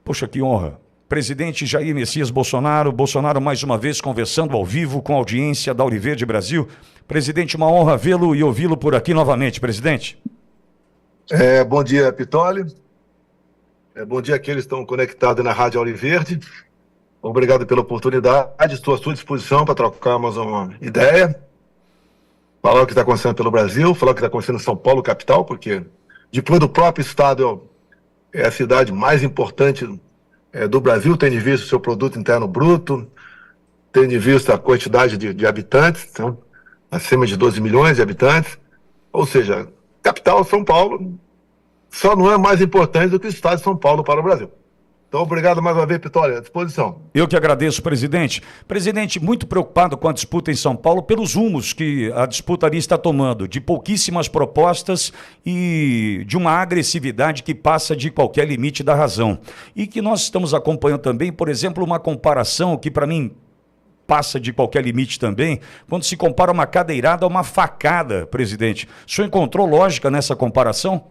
Poxa, que honra. Presidente Jair Messias Bolsonaro, Bolsonaro mais uma vez conversando ao vivo com a audiência da Oliverde Brasil. Presidente, uma honra vê-lo e ouvi-lo por aqui novamente, presidente. Bom dia, Pitoli. Bom dia àqueles que estão conectados na Rádio Oliverde. Obrigado pela oportunidade. Estou à sua disposição para trocarmos uma ideia, falar o que está acontecendo pelo Brasil, falar o que está acontecendo em São Paulo, capital, porque depois do próprio estado é a cidade mais importante do Brasil, tendo em vista o seu produto interno bruto, tendo em vista a quantidade de habitantes, então, acima de 12 milhões de habitantes. Ou seja, capital São Paulo só não é mais importante do que o estado de São Paulo para o Brasil. Então, obrigado mais uma vez, Pitoli, à disposição. Eu que agradeço, presidente. Presidente, muito preocupado com a disputa em São Paulo pelos rumos que a disputa ali está tomando, de pouquíssimas propostas e de uma agressividade que passa de qualquer limite da razão. E que nós estamos acompanhando também, por exemplo, uma comparação que para mim passa de qualquer limite também, quando se compara uma cadeirada a uma facada, presidente. O senhor encontrou lógica nessa comparação?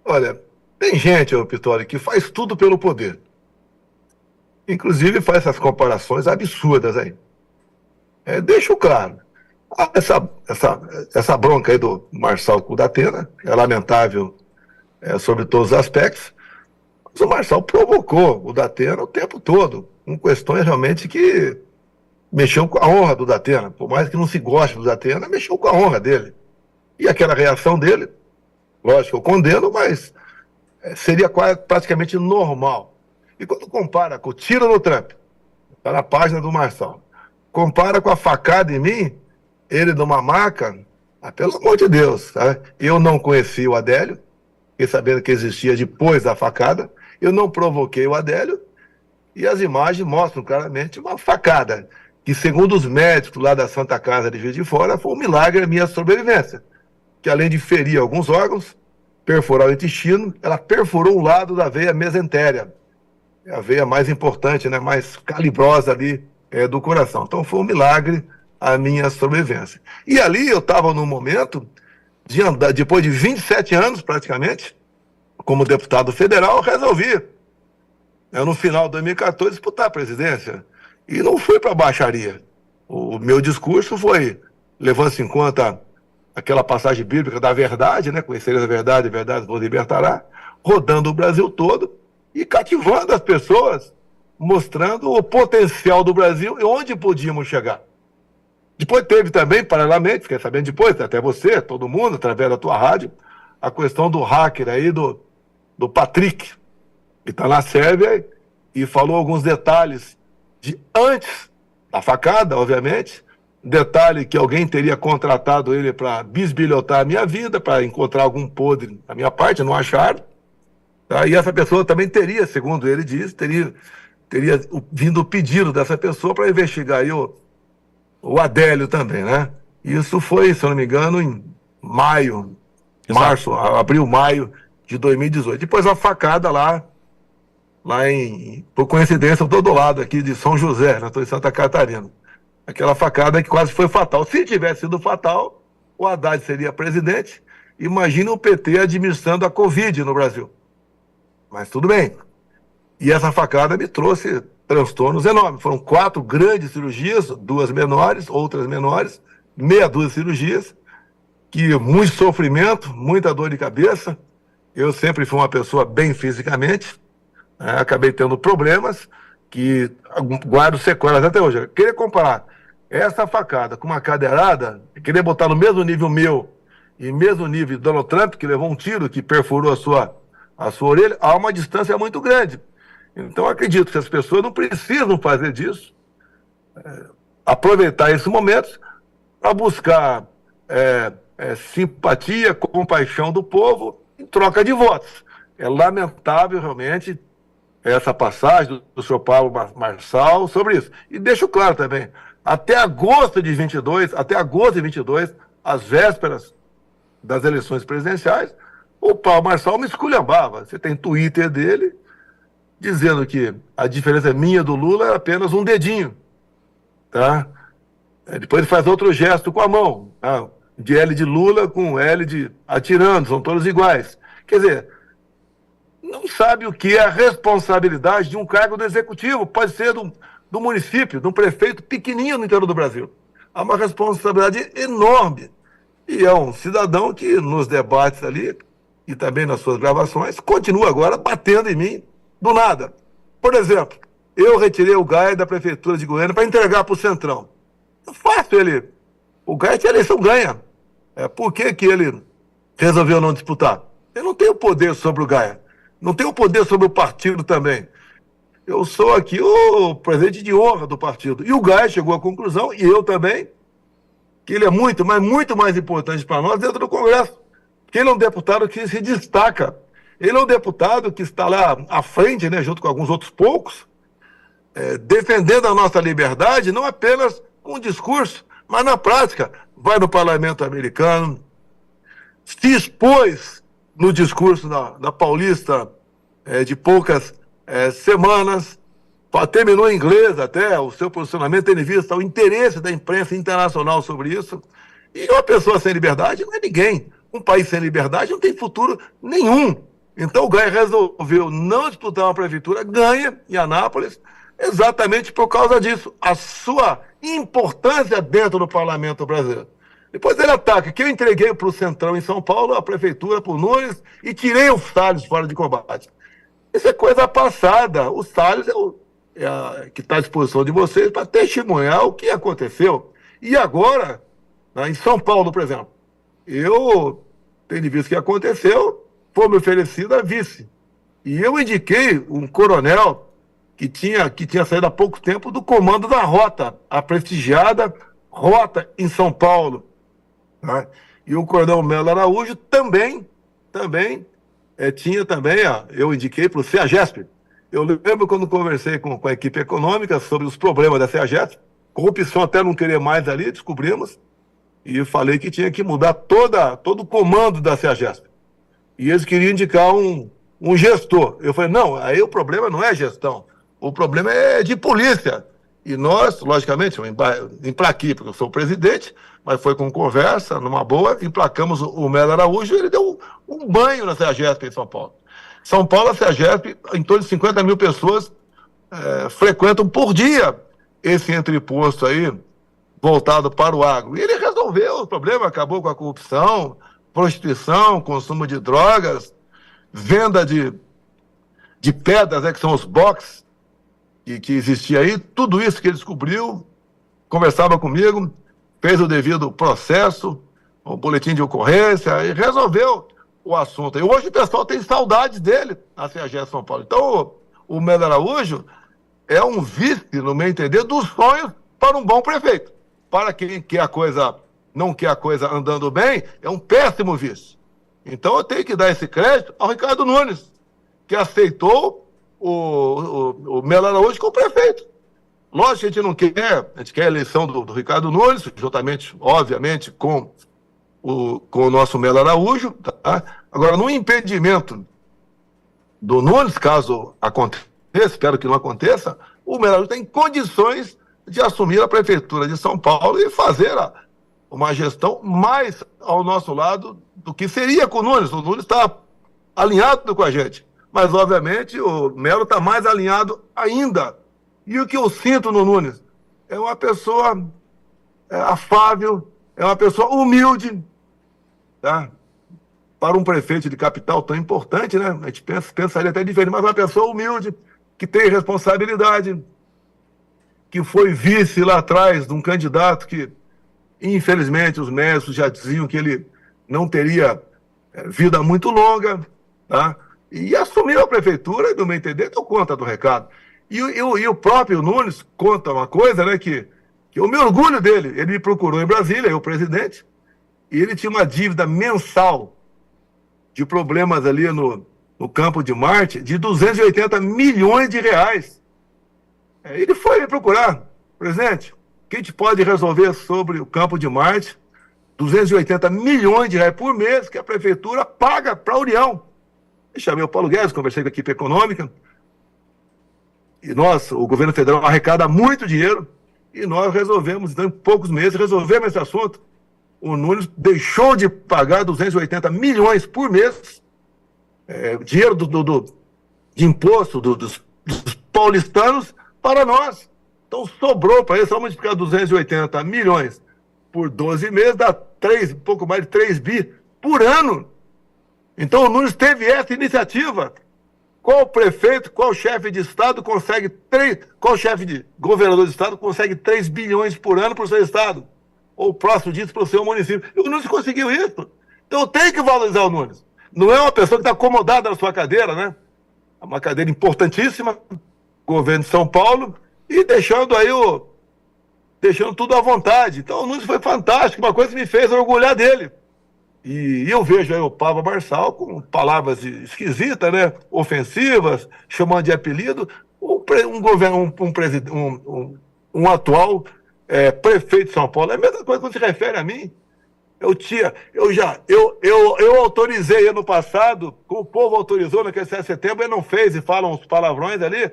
Olha, tem gente, Pitoli, que faz tudo pelo poder. Inclusive faz essas comparações absurdas aí. Deixo claro. Essa bronca aí do Marçal com o Datena é lamentável sobre todos os aspectos. Mas o Marçal provocou o Datena o tempo todo, com questões realmente que mexeu com a honra do Datena. Por mais que não se goste do Datena, mexeu com a honra dele. E aquela reação dele, lógico que eu condeno, mas seria praticamente normal. E quando compara com o tiro no Trump, está na página do Marçal, compara com a facada em mim, ele numa maca, pelo amor de Deus, tá? Eu não conheci o Adélio, fiquei sabendo que existia depois da facada, eu não provoquei o Adélio, e as imagens mostram claramente uma facada, que segundo os médicos lá da Santa Casa de Juiz de Fora, foi um milagre a minha sobrevivência, que além de ferir alguns órgãos, perfurar o intestino, ela perfurou um lado da veia mesentérea, a veia mais importante, né, mais calibrosa ali do coração. Então foi um milagre a minha sobrevivência. E ali eu estava num momento de andar, depois de 27 anos praticamente, como deputado federal, resolvi, no final de 2014, disputar a presidência. E não fui para a baixaria. O meu discurso foi, levando-se em conta aquela passagem bíblica da verdade, né? Conhecereis a verdade vos libertará, rodando o Brasil todo e cativando as pessoas, mostrando o potencial do Brasil e onde podíamos chegar. Depois teve também, paralelamente, fiquei sabendo depois, até você, todo mundo, através da tua rádio, a questão do hacker aí, do Patrick, que está na Sérvia e falou alguns detalhes de antes da facada, obviamente, detalhe que alguém teria contratado ele para bisbilhotar a minha vida, para encontrar algum podre da minha parte, não acharam. Tá? E essa pessoa também teria, segundo ele disse, teria vindo o pedido dessa pessoa para investigar aí o Adélio também, né? Isso foi, se eu não me engano, em maio, março, abril, maio de 2018. Depois a facada lá por coincidência, eu estou do lado aqui de São José, né? Estou em Santa Catarina. Aquela facada que quase foi fatal. Se tivesse sido fatal, o Haddad seria presidente. Imagina o PT administrando a Covid no Brasil. Mas tudo bem. E essa facada me trouxe transtornos enormes. Foram 4 grandes cirurgias, 2 menores, outras menores, meia dúzia de cirurgias, que muito sofrimento, muita dor de cabeça. Eu sempre fui uma pessoa bem fisicamente, acabei tendo problemas que guardo sequelas até hoje. Eu queria comparar essa facada com uma cadeirada, queria botar no mesmo nível meu e mesmo nível de Donald Trump, que levou um tiro que perfurou a sua orelha, há uma distância muito grande. Então, acredito que as pessoas não precisam fazer disso, aproveitar esses momentos para buscar simpatia, compaixão do povo em troca de votos. É lamentável, realmente, essa passagem do senhor Paulo Marçal sobre isso. E deixo claro também, até agosto de 22, às vésperas das eleições presidenciais, o Paulo Marçal me esculhambava. Você tem Twitter dele dizendo que a diferença minha do Lula é apenas um dedinho, tá? Depois ele faz outro gesto com a mão, tá? De L de Lula com L de atirando, são todos iguais. Quer dizer, não sabe o que é a responsabilidade de um cargo do executivo, pode ser do município, de um prefeito pequenininho no interior do Brasil. Há uma responsabilidade enorme. E é um cidadão que, nos debates ali, e também nas suas gravações, continua agora batendo em mim do nada. Por exemplo, eu retirei o Gaia da prefeitura de Goiânia para entregar para o Centrão. É fácil ele. O Gaia tinha eleição ganha. Por que ele resolveu não disputar? Eu não tenho poder sobre o Gaia. Não tenho poder sobre o partido também. Eu sou aqui o presidente de honra do partido. E o Gaia chegou à conclusão, e eu também, que ele é muito, mas muito mais importante para nós dentro do Congresso. Porque ele é um deputado que se destaca. Ele é um deputado que está lá à frente, né, junto com alguns outros poucos, defendendo a nossa liberdade, não apenas com discurso, mas na prática. Vai no parlamento americano, se expôs no discurso da Paulista de poucas semanas, terminou em inglês até o seu posicionamento, tendo em vista o interesse da imprensa internacional sobre isso. E uma pessoa sem liberdade não é ninguém. Um país sem liberdade não tem futuro nenhum. Então o Gaia resolveu não disputar uma prefeitura, ganha em Anápolis, exatamente por causa disso, a sua importância dentro do parlamento brasileiro. Depois ele ataca que eu entreguei para o Centrão em São Paulo, a prefeitura, para o Nunes, e tirei o Salles fora de combate. Isso é coisa passada. O Salles que está à disposição de vocês para testemunhar o que aconteceu. E agora, em São Paulo, por exemplo, eu tenho visto o que aconteceu, foi me oferecida a vice. E eu indiquei um coronel que tinha saído há pouco tempo do comando da Rota, a prestigiada Rota em São Paulo. Tá? E o coronel Melo Araújo também tinha também, eu indiquei para o CEAGESP. Eu lembro quando conversei com a equipe econômica sobre os problemas da CEAGESP, corrupção até não querer mais ali, descobrimos, e falei que tinha que mudar todo o comando da CEAGESP. E eles queriam indicar um gestor. Eu falei, não, aí o problema não é gestão, o problema é de polícia. E nós, logicamente, eu emplaquei, porque eu sou o presidente, mas foi com conversa, numa boa, emplacamos o Melo Araújo, e ele deu um banho na CEAGESP em São Paulo. São Paulo, a CEAGESP, em torno de 50 mil pessoas frequentam por dia esse entreposto aí, voltado para o agro. E ele resolveu o problema, acabou com a corrupção, prostituição, consumo de drogas, venda de pedras, que são os boxes, que existia aí, tudo isso que ele descobriu, conversava comigo, fez o devido processo, o boletim de ocorrência, e resolveu o assunto. E hoje o pessoal tem saudades dele na CEAGESP São Paulo. Então, o Melo Araújo é um vice, no meu entender, dos sonhos para um bom prefeito. Para quem quer não quer a coisa andando bem, é um péssimo vice. Então, eu tenho que dar esse crédito ao Ricardo Nunes, que aceitou o Melo Araújo como prefeito. Lógico que a gente não quer, a gente quer a eleição do Ricardo Nunes, juntamente, obviamente, com o nosso Melo Araújo. Tá? Agora, no impedimento do Nunes, caso aconteça, espero que não aconteça, o Melo Araújo tem condições de assumir a prefeitura de São Paulo e fazer uma gestão mais ao nosso lado do que seria com o Nunes. O Nunes está alinhado com a gente. Mas, obviamente, o Melo está mais alinhado ainda. E o que eu sinto no Nunes? É uma pessoa afável, é uma pessoa humilde, tá? Para um prefeito de capital tão importante, né? A gente pensaria até diferente, mas uma pessoa humilde, que tem responsabilidade, que foi vice lá atrás de um candidato que, infelizmente, os médicos já diziam que ele não teria vida muito longa, tá? E assumiu a prefeitura, no meu entender, deu conta do recado. E o próprio Nunes conta uma coisa, né, que eu me orgulho dele. Ele me procurou em Brasília, o presidente, e ele tinha uma dívida mensal de problemas ali no Campo de Marte de 280 milhões de reais. Ele foi me procurar, presidente, o que a gente pode resolver sobre o Campo de Marte? 280 milhões de reais por mês que a prefeitura paga para a União. Eu chamei o Paulo Guedes, conversei com a equipe econômica, e o governo federal arrecada muito dinheiro, e nós resolvemos, então, em poucos meses, resolvemos esse assunto. O Nunes deixou de pagar 280 milhões por mês, dinheiro de imposto dos paulistanos para nós. Então sobrou para eles, só multiplicar 280 milhões por 12 meses, dá um pouco mais de 3 bi por ano. Então o Nunes teve essa iniciativa. Qual prefeito, qual chefe de Estado consegue qual chefe de governador de Estado consegue 3 bilhões por ano para o seu Estado? Ou próximo disso para o seu município? E o Nunes conseguiu isso. Então tem que valorizar o Nunes. Não é uma pessoa que está acomodada na sua cadeira, né? É uma cadeira importantíssima, governo de São Paulo, e deixando tudo à vontade. Então o Nunes foi fantástico, uma coisa que me fez orgulhar dele. E eu vejo aí o Pablo Marçal com palavras esquisitas, né? Ofensivas, chamando de apelido, um atual prefeito de São Paulo. É a mesma coisa quando se refere a mim. Eu autorizei ano passado, como o povo autorizou naquele 7 de setembro, ele não fez e fala uns palavrões ali.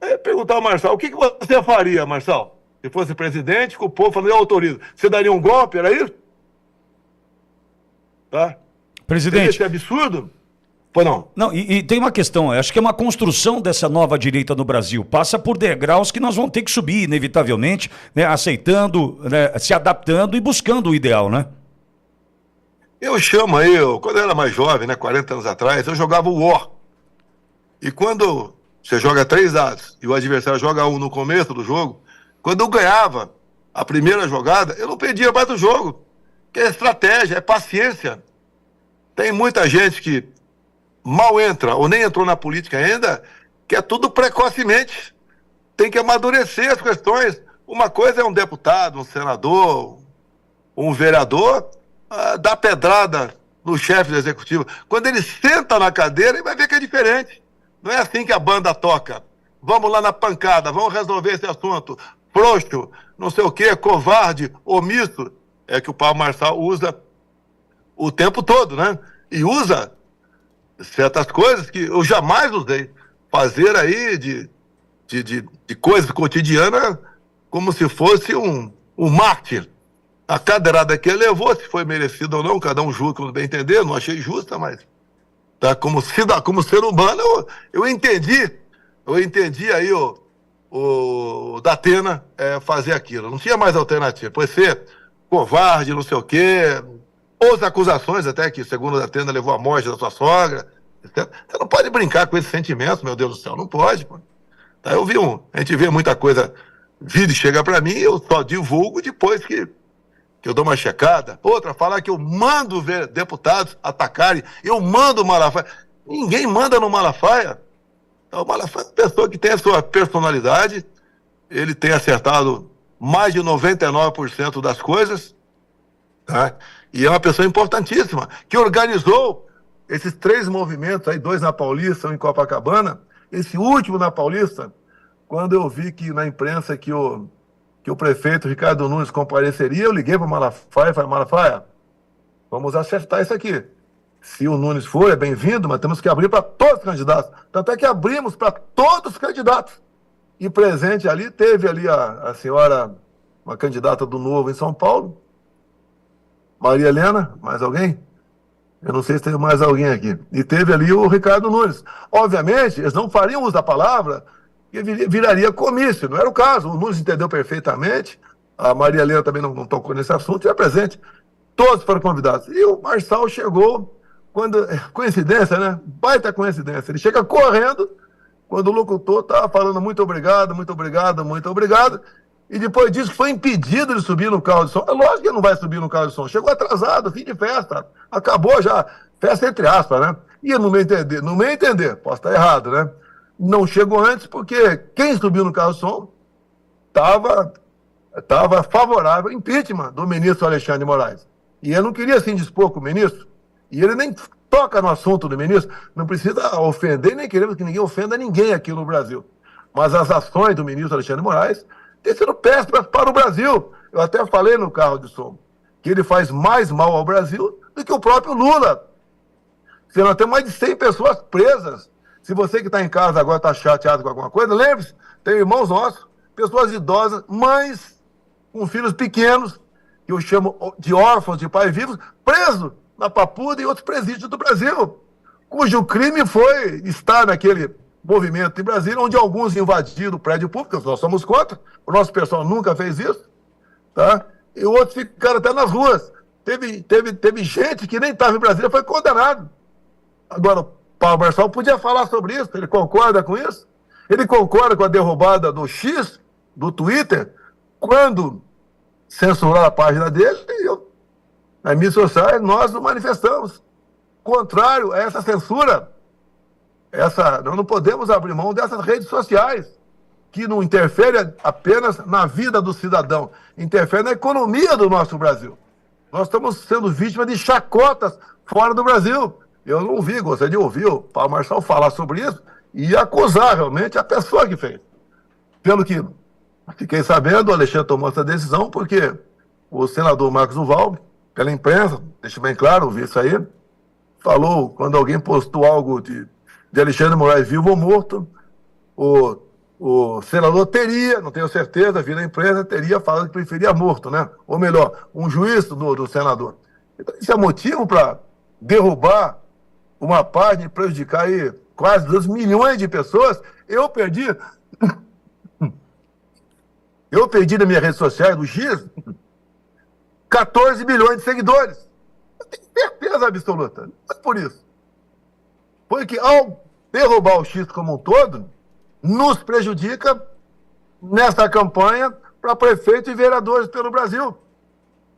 Aí perguntar ao Marçal, o que você faria, Marçal? Se fosse presidente, com o povo falando, eu autorizo. Você daria um golpe, era isso? Tá? Presidente. Esse absurdo? Pô, não. Não, e tem uma questão, acho que é uma construção dessa nova direita no Brasil. Passa por degraus que nós vamos ter que subir, inevitavelmente, né, aceitando, né, se adaptando e buscando o ideal, né? Quando eu era mais jovem, né, 40 anos atrás, eu jogava o War. E quando você joga 3 dados e o adversário joga 1 no começo do jogo, quando eu ganhava a primeira jogada, eu não perdia mais o jogo. Que é estratégia, é paciência. Tem muita gente que mal entra ou nem entrou na política ainda, que é tudo precocemente. Tem que amadurecer as questões. Uma coisa é um deputado, um senador, um vereador, dar pedrada no chefe do executivo. Quando ele senta na cadeira, ele vai ver que é diferente. Não é assim que a banda toca. Vamos lá na pancada, vamos resolver esse assunto. Frouxo, não sei o quê, covarde, omisso. É que o Pablo Marçal usa o tempo todo, né? E usa certas coisas que eu jamais usei. Fazer aí de coisas cotidianas como se fosse um mártir. A cadeirada que ele levou, se foi merecido ou não, cada um julga como bem entender, não achei justa, mas tá, como ser humano, eu entendi aí o Datena fazer aquilo. Não tinha mais alternativa. Pode ser covarde, não sei o quê, ou as acusações até que, segundo a Datena, levou à morte da sua sogra. Você não pode brincar com esses sentimentos, meu Deus do céu, não pode, pô. Tá, a gente vê muita coisa, vídeo chega pra mim, eu só divulgo depois que eu dou uma checada. Outra, falar que eu mando ver deputados atacarem, eu mando o Malafaia. Ninguém manda no Malafaia. Então, o Malafaia é uma pessoa que tem a sua personalidade, ele tem acertado mais de 99% das coisas, tá? E é uma pessoa importantíssima, que organizou esses 3 movimentos, aí 2 na Paulista, 1 em Copacabana. Esse último na Paulista, quando eu vi que na imprensa que o prefeito Ricardo Nunes compareceria, eu liguei para o Malafaia e falei, Malafaia, vamos acertar isso aqui. Se o Nunes for, é bem-vindo, mas temos que abrir para todos os candidatos. Tanto é que abrimos para todos os candidatos. E presente ali, teve ali a senhora, uma candidata do Novo em São Paulo, Maria Helena, mais alguém? Eu não sei se teve mais alguém aqui. E teve ali o Ricardo Nunes. Obviamente, eles não fariam uso da palavra e viraria comício. Não era o caso. O Nunes entendeu perfeitamente. A Maria Helena também não tocou nesse assunto, e é presente. Todos foram convidados. E o Marçal chegou, coincidência, né? Baita coincidência. Ele chega correndo, quando o locutor estava falando muito obrigado, muito obrigado, muito obrigado, e depois disso foi impedido de subir no carro de som. É lógico que ele não vai subir no carro de som. Chegou atrasado, fim de festa. Acabou já. Festa entre aspas, né? E no meu entender, posso estar errado, né? Não chegou antes porque quem subiu no carro de som estava favorável ao impeachment do ministro Alexandre de Moraes. E ele não queria se indispor com o ministro. E ele nem toca no assunto do ministro. Não precisa ofender, nem queremos que ninguém ofenda ninguém aqui no Brasil. Mas as ações do ministro Alexandre de Moraes têm sido péssimas para o Brasil. Eu até falei no carro de som que ele faz mais mal ao Brasil do que o próprio Lula. Se nós temos mais de 100 pessoas presas. Se você que está em casa agora está chateado com alguma coisa, lembre-se, tem irmãos nossos, pessoas idosas, mães com filhos pequenos, que eu chamo de órfãos de pais vivos, presos na Papuda e outros presídios do Brasil. cujo crime foi estar naquele movimento em Brasília, onde alguns invadiram o prédio público, nós somos contra, o nosso pessoal nunca fez isso, tá? E outros ficaram até nas ruas. Teve gente que nem estava em Brasília, foi condenado. Agora, o Paulo Marçal podia falar sobre isso, ele concorda com isso? Ele concorda com a derrubada do X, do Twitter, quando censuraram a página dele, e nas mídias sociais, nós nos manifestamos. Contrário a essa censura, nós não podemos abrir mão dessas redes sociais, que não interferem apenas na vida do cidadão, interferem na economia do nosso Brasil. Nós estamos sendo vítimas de chacotas fora do Brasil. Eu não gostaria de ouvir o Paulo Marçal falar sobre isso e acusar realmente a pessoa que fez. Pelo que fiquei sabendo, o Alexandre tomou essa decisão porque o senador Marcos Duval, pela imprensa, deixa bem claro, eu vi isso aí, falou, quando alguém postou algo de Alexandre de Moraes vivo ou morto, o senador teria, não tenho certeza, vi na imprensa, teria falado que preferia morto, né? Ou melhor, um juiz do senador. Então, isso é motivo para derrubar uma página e prejudicar aí quase 2 milhões de pessoas. Eu perdi nas minhas redes sociais, no X, 14 milhões de seguidores. Eu tenho certeza absoluta. Não é por isso. Foi que ao derrubar o X como um todo, nos prejudica nessa campanha para prefeito e vereadores pelo Brasil.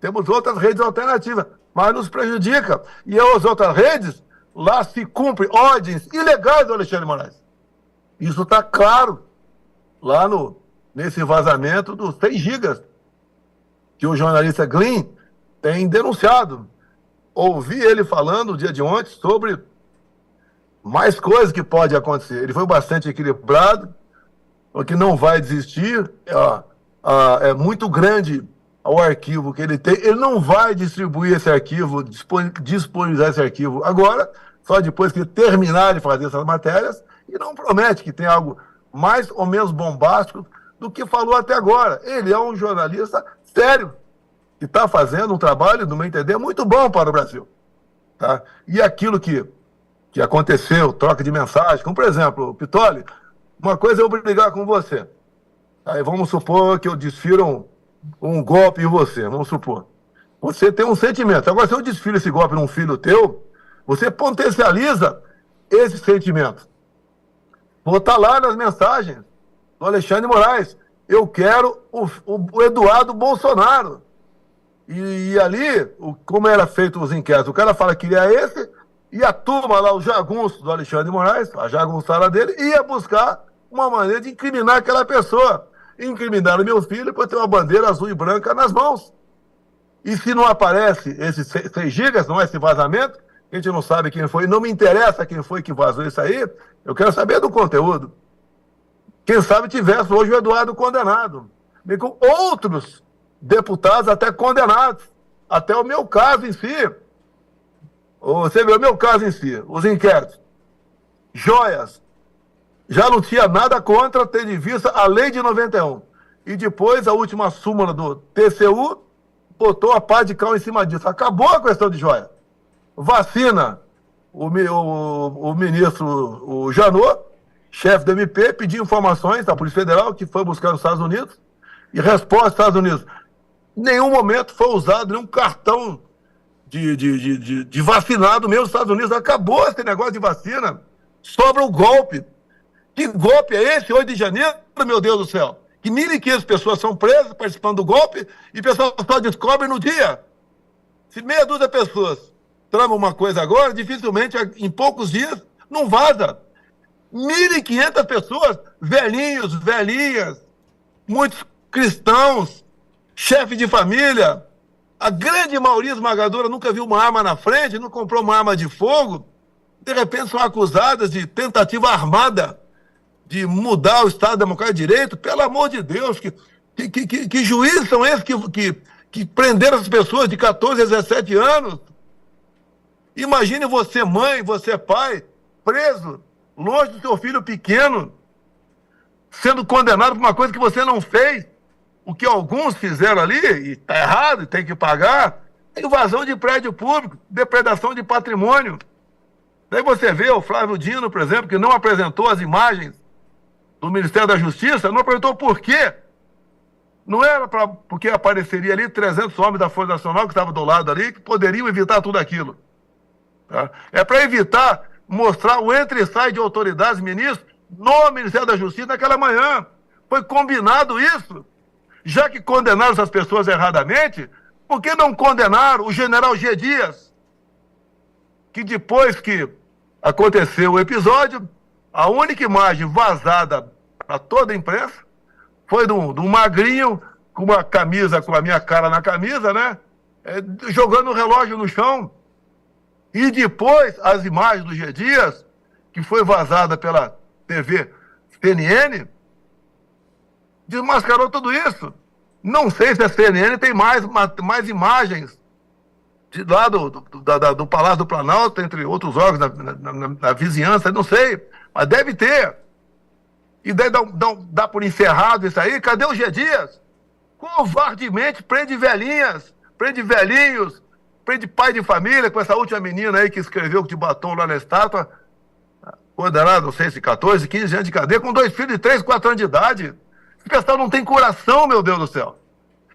Temos outras redes alternativas, mas nos prejudica. E as outras redes, lá se cumprem ordens ilegais do Alexandre de Moraes. Isso está claro lá nesse vazamento dos 6 gigas que o jornalista Glyn tem denunciado. Ouvi ele falando no dia de ontem sobre mais coisas que podem acontecer. Ele foi bastante equilibrado, porque não vai desistir. É muito grande o arquivo que ele tem. Ele não vai distribuir esse arquivo, disponibilizar esse arquivo agora, só depois que terminar de fazer essas matérias, e não promete que tem algo mais ou menos bombástico do que falou até agora. Ele é um jornalista sério, que está fazendo um trabalho, no meu entender, muito bom para o Brasil. Tá? E aquilo que aconteceu, troca de mensagem, como por exemplo, Pitoli, uma coisa é eu brigar com você. Aí vamos supor que eu desfiro um golpe em você, vamos supor. Você tem um sentimento. Agora, se eu desfiro esse golpe num filho teu, você potencializa esse sentimento. Vou estar lá nas mensagens do Alexandre de Moraes. Eu quero o Eduardo Bolsonaro. E ali, como era feito os inquéritos, o cara fala que queria esse, e a turma lá, os jagunços do Alexandre de Moraes, a jagunçada dele, ia buscar uma maneira de incriminar aquela pessoa. Incriminaram meu filho por ter uma bandeira azul e branca nas mãos. E se não aparece esses 6 gigas, não é esse vazamento, a gente não sabe quem foi, não me interessa quem foi que vazou isso aí, eu quero saber do conteúdo. Quem sabe tivesse hoje o Eduardo condenado. E com outros deputados até condenados. Até o meu caso em si. Você vê o meu caso em si, os inquéritos. Joias. Já não tinha nada contra, tendo em vista a lei de 91. E depois a última súmula do TCU botou a pá de cal em cima disso. Acabou a questão de joia. Vacina. O ministro, o Janot, chefe do MP, pediu informações da Polícia Federal, que foi buscar nos Estados Unidos, e resposta dos Estados Unidos. Em nenhum momento foi usado nenhum cartão de vacinado mesmo nos Estados Unidos. Acabou esse negócio de vacina. Sobra o golpe. Que golpe é esse, 8 de janeiro, meu Deus do céu? Que 1.500 pessoas são presas participando do golpe e o pessoal só descobre no dia. Se meia dúzia de pessoas tramam uma coisa agora, dificilmente, em poucos dias, não vaza. 1.500 pessoas, velhinhos, velhinhas, muitos cristãos, chefe de família, a grande maioria esmagadora nunca viu uma arma na frente, não comprou uma arma de fogo, de repente são acusadas de tentativa armada de mudar o Estado Democrático de Direito. Pelo amor de Deus, que juízes são esses que prenderam essas pessoas de 14 a 17 anos? Imagine você, mãe, você, pai, preso, longe do seu filho pequeno, sendo condenado por uma coisa que você não fez. O que alguns fizeram ali, e está errado, e tem que pagar, é invasão de prédio público, depredação de patrimônio. Daí você vê o Flávio Dino, por exemplo, que não apresentou as imagens do Ministério da Justiça, não apresentou por quê? Não era porque apareceria ali 300 homens da Força Nacional que estavam do lado ali, que poderiam evitar tudo aquilo. Tá? É para evitar mostrar o entra e sai de autoridades e ministros no Ministério da Justiça naquela manhã. Foi combinado isso. Já que condenaram essas pessoas erradamente, por que não condenaram o general G. Dias? Que depois que aconteceu o episódio, a única imagem vazada para toda a imprensa foi de um magrinho com uma camisa, com a minha cara na camisa, né? Jogando o relógio no chão. E depois as imagens do G. Dias, que foi vazada pela TV CNN, desmascarou tudo isso. Não sei se a CNN tem mais imagens lá do Palácio do Planalto, entre outros órgãos na vizinhança, não sei, mas deve ter. E daí dá por encerrado isso aí. Cadê o G. Dias? Covardemente prende velhinhas, prende velhinhos, prende pai de família, com essa última menina aí que escreveu de batom lá na estátua, condenado, não sei se 14, 15 anos de cadeia, com 2 filhos de 3, 4 anos de idade. Esse pessoal não tem coração, meu Deus do céu.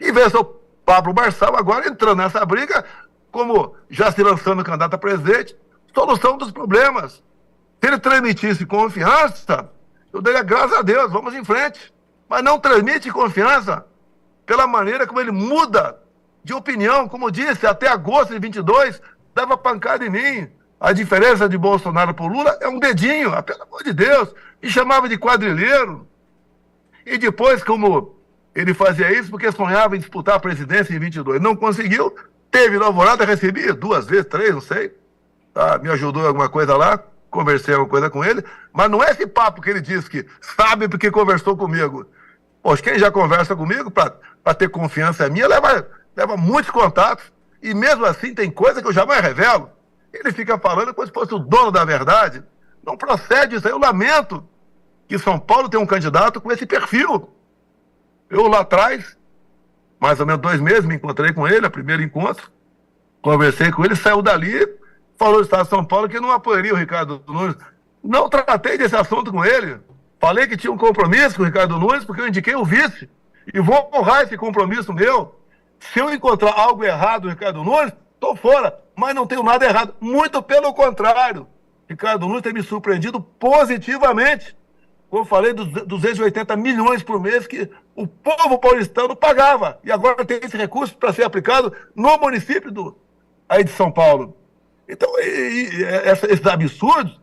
E vê o Pablo Marçal agora entrando nessa briga, como já se lançando candidato a presidente, solução dos problemas. Se ele transmitisse confiança, eu daria graças a Deus, vamos em frente. Mas não transmite confiança pela maneira como ele muda de opinião. Como disse, até agosto de 22, dava pancada em mim. A diferença de Bolsonaro para o Lula é um dedinho, pelo amor de Deus. E chamava de quadrilheiro. E depois, como ele fazia isso, porque sonhava em disputar a presidência em 22. Não conseguiu, teve no Alvorada, recebi 2 vezes, 3, não sei. Tá? Me ajudou em alguma coisa lá, conversei alguma coisa com ele. Mas não é esse papo que ele disse que sabe porque conversou comigo. Poxa, quem já conversa comigo, para ter confiança minha, leva muitos contatos. E mesmo assim tem coisa que eu jamais revelo. Ele fica falando como se fosse o dono da verdade. Não procede isso aí, eu lamento que São Paulo tem um candidato com esse perfil. Eu lá atrás, mais ou menos 2 meses, me encontrei com ele, o primeiro encontro, conversei com ele, saiu dali, falou do Estado de São Paulo que não apoiaria o Ricardo Nunes. Não tratei desse assunto com ele. Falei que tinha um compromisso com o Ricardo Nunes porque eu indiquei o vice. E vou honrar esse compromisso meu. Se eu encontrar algo errado no Ricardo Nunes, estou fora. Mas não tenho nada errado. Muito pelo contrário. Ricardo Nunes tem me surpreendido positivamente. Como eu falei, dos 280 milhões por mês que o povo paulistano pagava. E agora tem esse recurso para ser aplicado no município aí de São Paulo. Então, esses absurdos,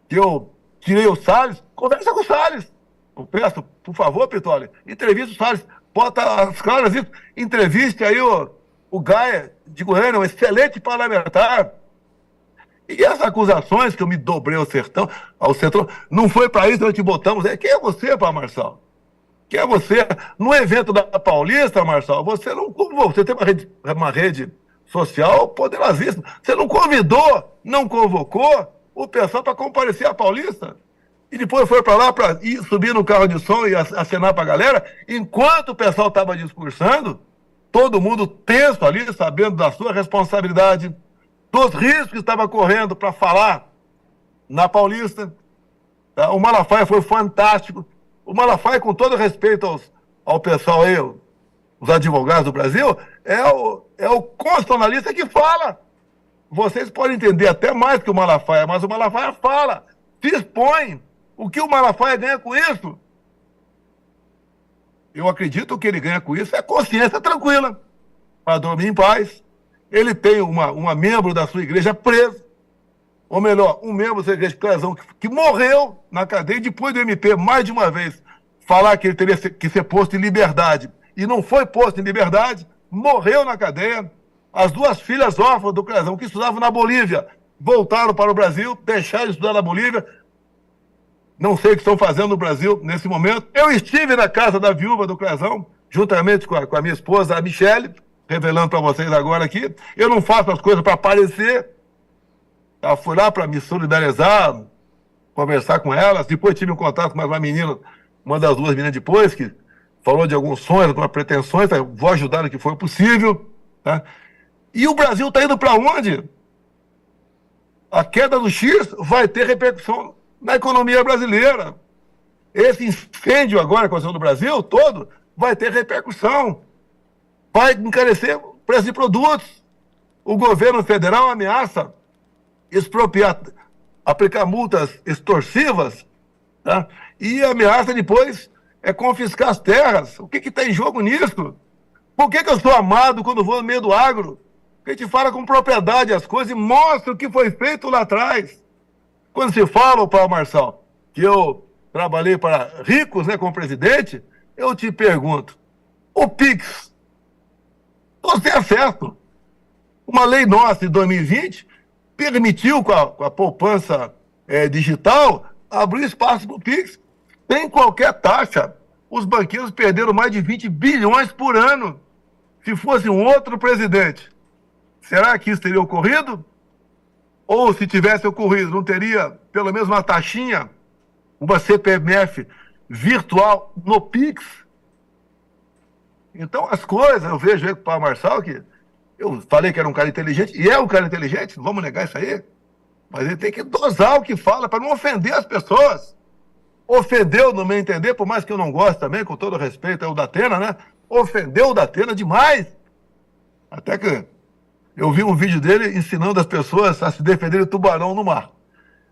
que eu tirei o Salles, conversa com o Salles. Eu peço, por favor, Pitoli, entrevista o Salles, bota as caras isso, entreviste aí o Gaia de Goiânia, um excelente parlamentar. E essas acusações que eu me dobrei ao centrão, não foi para isso que nós te botamos. Quem é você, Paulo Marçal? Quem é você? No evento da Paulista, Marçal, você tem uma rede social poderosíssima. Você não convidou, não convocou o pessoal para comparecer à Paulista. E depois foi para lá para subir no carro de som e acenar para a galera. Enquanto o pessoal estava discursando, todo mundo tenso ali, sabendo da sua responsabilidade, dos riscos que estava correndo para falar na Paulista. O Malafaia foi fantástico. O Malafaia, com todo respeito ao pessoal aí, os advogados do Brasil, é o constitucionalista que fala. Vocês podem entender até mais que o Malafaia, mas o Malafaia fala, se expõe. O que o Malafaia ganha com isso? Eu acredito que o que ele ganha com isso é consciência tranquila, para dormir em paz. Ele tem uma membro da sua igreja presa, ou melhor, um membro da sua igreja de Clezão que morreu na cadeia, e depois do MP, mais de uma vez, falar que ele teria que ser posto em liberdade, e não foi posto em liberdade, morreu na cadeia. As 2 filhas órfãs do Clezão, que estudavam na Bolívia, voltaram para o Brasil, deixaram de estudar na Bolívia, não sei o que estão fazendo no Brasil nesse momento. Eu estive na casa da viúva do Clezão, juntamente com a minha esposa, a Michele, revelando para vocês agora aqui. Eu não faço as coisas para aparecer. Eu fui lá para me solidarizar, conversar com elas. Depois tive um contato com mais uma menina, uma das 2 meninas depois, que falou de alguns sonhos, algumas pretensões. Vou ajudar no que for possível. Tá? E o Brasil está indo para onde? A queda do X vai ter repercussão na economia brasileira. Esse incêndio agora com a do Brasil todo vai ter repercussão. Vai encarecer o preço de produtos. O governo federal ameaça expropriar, aplicar multas extorsivas, tá? E ameaça depois confiscar as terras. O que está em jogo nisso? Por que eu sou amado quando vou no meio do agro? Porque a gente fala com propriedade as coisas e mostra o que foi feito lá atrás. Quando se fala, Paulo Marçal, que eu trabalhei para ricos, né, como presidente, eu te pergunto, o PIX, você é certo. Uma lei nossa de 2020 permitiu, com a poupança digital, abrir espaço para o PIX sem qualquer taxa. Os banqueiros perderam mais de 20 bilhões por ano. Se fosse um outro presidente, será que isso teria ocorrido? Ou se tivesse ocorrido, não teria pelo menos uma taxinha, uma CPMF virtual no PIX? Então as coisas, eu vejo aí com o Paulo Marçal, que eu falei que era um cara inteligente, e é um cara inteligente, não vamos negar isso aí, mas ele tem que dosar o que fala para não ofender as pessoas. Ofendeu, no meu entender, por mais que eu não goste também, com todo respeito, é o Datena, né? Ofendeu o Datena demais. Até que eu vi um vídeo dele ensinando as pessoas a se defender de tubarão no mar,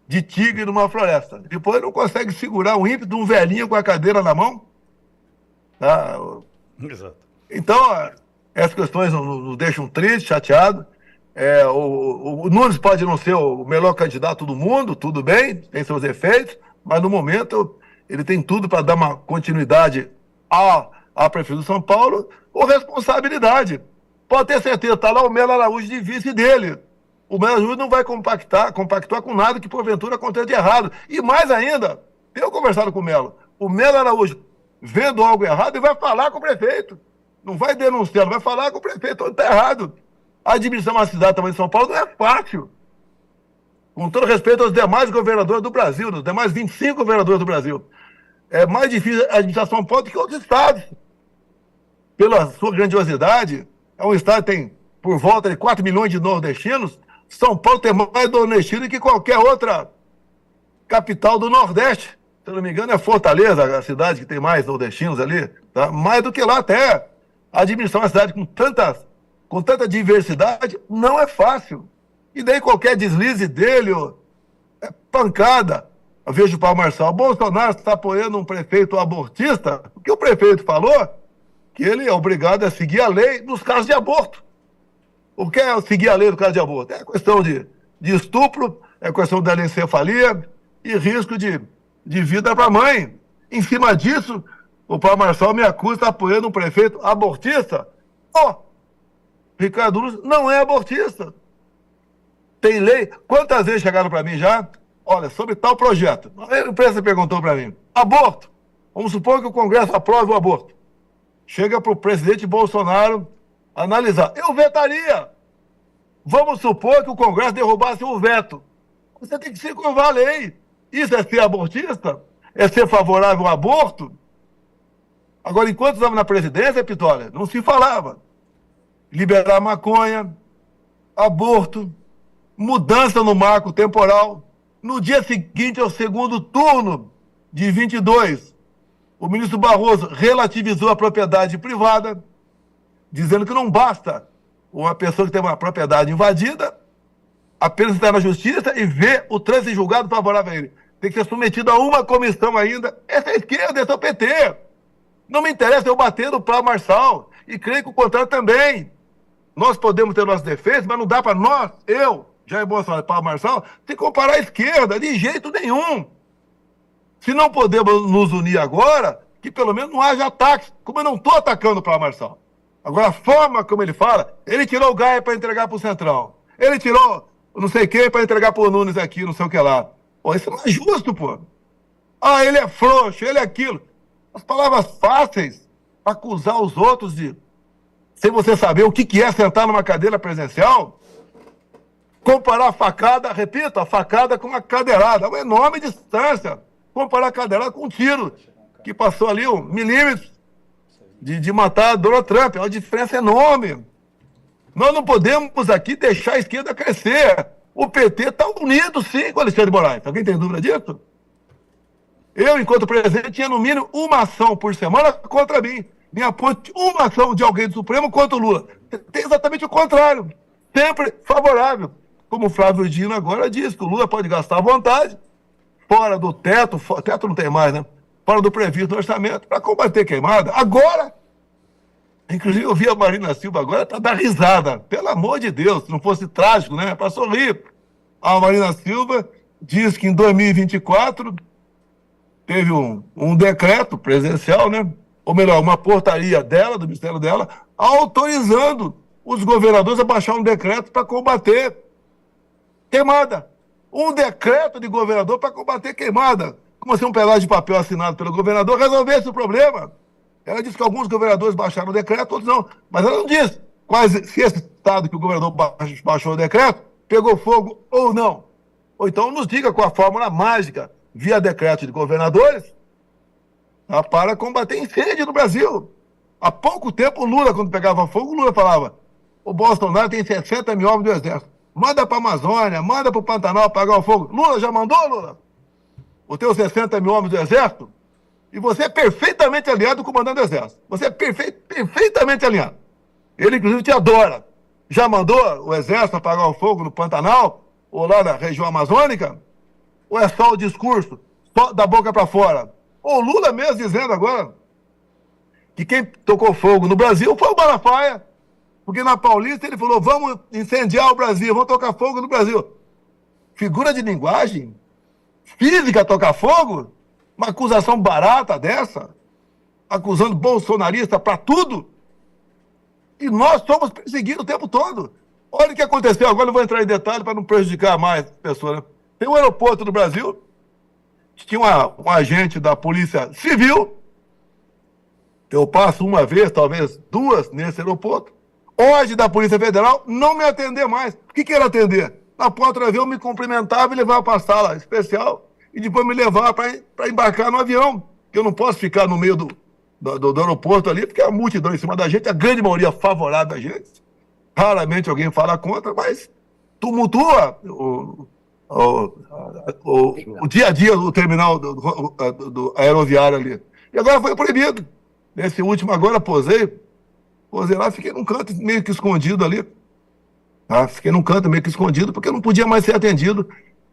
de tigre numa floresta. Depois não consegue segurar o ímpeto de um velhinho com a cadeira na mão. Tá? Exato. Então, essas questões nos deixam tristes, chateados. O Nunes pode não ser o melhor candidato do mundo, tudo bem, tem seus efeitos, mas no momento ele tem tudo para dar uma continuidade à Prefeitura de São Paulo com responsabilidade. Pode ter certeza, está lá o Melo Araújo de vice dele. O Melo Araújo não vai compactuar com nada que porventura aconteça de errado. E mais ainda, eu conversado com o Melo Araújo vendo algo errado e vai falar com o prefeito. Não vai denunciar, não vai falar com o prefeito onde está errado. A administração de uma cidade também de São Paulo não é fácil. Com todo respeito aos demais governadores do Brasil, dos demais 25 governadores do Brasil. É mais difícil a administração São Paulo do que outros estados. Pela sua grandiosidade, é um estado que tem por volta de 4 milhões de nordestinos. São Paulo tem mais nordestino que qualquer outra capital do Nordeste. Se eu não me engano, é Fortaleza, a cidade que tem mais nordestinos ali. Tá? Mais do que lá até. Administrar uma cidade com tanta diversidade não é fácil. E daí qualquer deslize dele é pancada. Eu vejo o Paulo Marçal, Bolsonaro está apoiando um prefeito abortista, o que o prefeito falou? Que ele é obrigado a seguir a lei nos casos de aborto. O que é seguir a lei no caso de aborto? É questão de estupro, é questão de anencefalia e risco de vida para a mãe. Em cima disso, o Paulo Marçal me acusa de estar apoiando um prefeito abortista. Ricardo Nunes não é abortista. Tem lei. Quantas vezes chegaram para mim já? Olha, sobre tal projeto. A imprensa perguntou para mim. Aborto. Vamos supor que o Congresso aprove o aborto. Chega para o presidente Bolsonaro analisar. Eu vetaria. Vamos supor que o Congresso derrubasse o veto. Você tem que se curvar a lei. Isso é ser abortista? É ser favorável ao aborto? Agora, enquanto estava na presidência, Pitória, não se falava. Liberar maconha, aborto, mudança no marco temporal. No dia seguinte ao segundo turno de 22, o ministro Barroso relativizou a propriedade privada, dizendo que não basta uma pessoa que tem uma propriedade invadida apenas estar na justiça e ver o trânsito julgado favorável a ele. Tem que ser submetido a uma comissão ainda. Essa é a esquerda, esse é o PT. Não me interessa eu bater no Paulo Marçal. E creio que o contrário também. Nós podemos ter nossos defeitos, mas não dá para nós, Jair Bolsonaro e Paulo Marçal, se comparar à esquerda, de jeito nenhum. Se não podemos nos unir agora, que pelo menos não haja ataques, como eu não estou atacando o Paulo Marçal. Agora, a forma como ele fala, ele tirou o Gaia para entregar para o Centrão. Ele tirou não sei quem para entregar para o Nunes aqui, não sei o que lá. Pô, isso não é justo, pô. Ele é frouxo, ele é aquilo. As palavras fáceis para acusar os outros de... sem você saber o que é sentar numa cadeira presencial, comparar a facada, repito, a facada com uma cadeirada, uma enorme distância. Comparar a cadeirada com um tiro, que passou ali 1 milímetro de matar Donald Trump. É uma diferença enorme. Nós não podemos aqui deixar a esquerda crescer. O PT está unido, sim, com o Alexandre de Moraes. Alguém tem dúvida disso? Eu, enquanto presidente, tinha no mínimo uma ação por semana contra mim. Me aponte uma ação de alguém do Supremo contra o Lula. Tem exatamente o contrário. Sempre favorável. Como o Flávio Dino agora diz, que o Lula pode gastar à vontade, fora do teto, teto não tem mais, né? Fora do previsto no orçamento, para combater queimada. Agora, inclusive eu vi a Marina Silva agora, tá dando risada. Pelo amor de Deus, se não fosse trágico, né? Para sorrir. A Marina Silva diz que em 2024 teve um decreto presidencial, né? Ou melhor, uma portaria dela, do ministério dela, autorizando os governadores a baixar um decreto para combater queimada. Um decreto de governador para combater queimada. Como se um pedaço de papel assinado pelo governador resolvesse o problema. Ela disse que alguns governadores baixaram o decreto, outros não. Mas ela não diz se esse estado que o governador baixou o decreto pegou fogo ou não. Ou então nos diga com a fórmula mágica, via decreto de governadores, para combater incêndio no Brasil. Há pouco tempo, o Lula, quando pegava fogo, o Lula falava: o Bolsonaro tem 60 mil homens do Exército. Manda para a Amazônia, manda para o Pantanal apagar o fogo. Lula já mandou, Lula? Os teus 60 mil homens do Exército? E você é perfeitamente aliado com o comandante do Exército. Você é perfeitamente alinhado. Ele, inclusive, te adora. Já mandou o Exército apagar o fogo no Pantanal? Ou lá na região amazônica? Ou é só o discurso, só da boca para fora? Ou o Lula mesmo dizendo agora que quem tocou fogo no Brasil foi o Malafaia. Porque na Paulista ele falou: vamos incendiar o Brasil, vamos tocar fogo no Brasil. Figura de linguagem física tocar fogo? Uma acusação barata dessa? Acusando bolsonarista para tudo? E nós somos perseguidos o tempo todo. Olha o que aconteceu, agora eu vou entrar em detalhe para não prejudicar mais as pessoas, né? Tem um aeroporto no Brasil, tinha um agente da Polícia Civil, eu passo uma vez, talvez duas, nesse aeroporto, hoje da Polícia Federal não me atender mais. O que era atender? Na porta do avião me cumprimentava e levava para a sala especial e depois me levava para embarcar no avião, que eu não posso ficar no meio do aeroporto ali, porque a multidão em cima da gente, a grande maioria favorável a gente, raramente alguém fala contra, mas tumultua o dia a dia do terminal do aeroviário ali. E agora foi proibido. Nesse último agora posei lá, fiquei num canto meio que escondido ali. Tá? Fiquei num canto meio que escondido, porque eu não podia mais ser atendido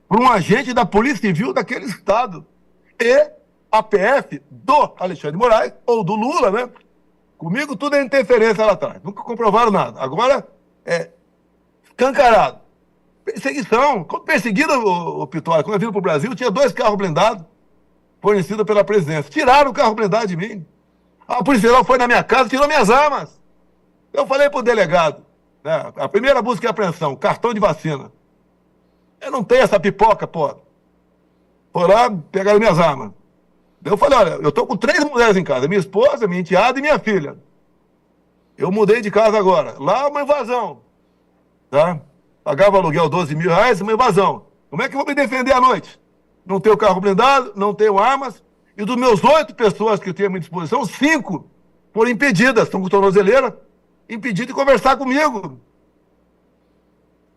por um agente da Polícia Civil daquele estado. E a PF do Alexandre de Moraes, ou do Lula, né? Comigo tudo é interferência lá atrás. Nunca comprovaram nada. Agora é escancarado. Perseguição. Quando perseguido, o Pitória, quando eu vim para o Brasil, tinha 2 carros blindados fornecidos pela presidência. Tiraram o carro blindado de mim. A Polícia Federal foi na minha casa e tirou minhas armas. Eu falei para o delegado, né, a primeira busca e apreensão, cartão de vacina. Eu não tenho essa pipoca, pô. Foram lá, pegaram minhas armas. Eu falei: olha, eu estou com 3 mulheres em casa, minha esposa, minha enteada e minha filha. Eu mudei de casa agora. Lá uma invasão. Tá? Pagava aluguel 12 mil reais, uma invasão. Como é que eu vou me defender à noite? Não tenho carro blindado, não tenho armas. E dos meus 8 pessoas que eu tenho à minha disposição, 5 foram impedidas, estão com tornozeleira, impedidas de conversar comigo.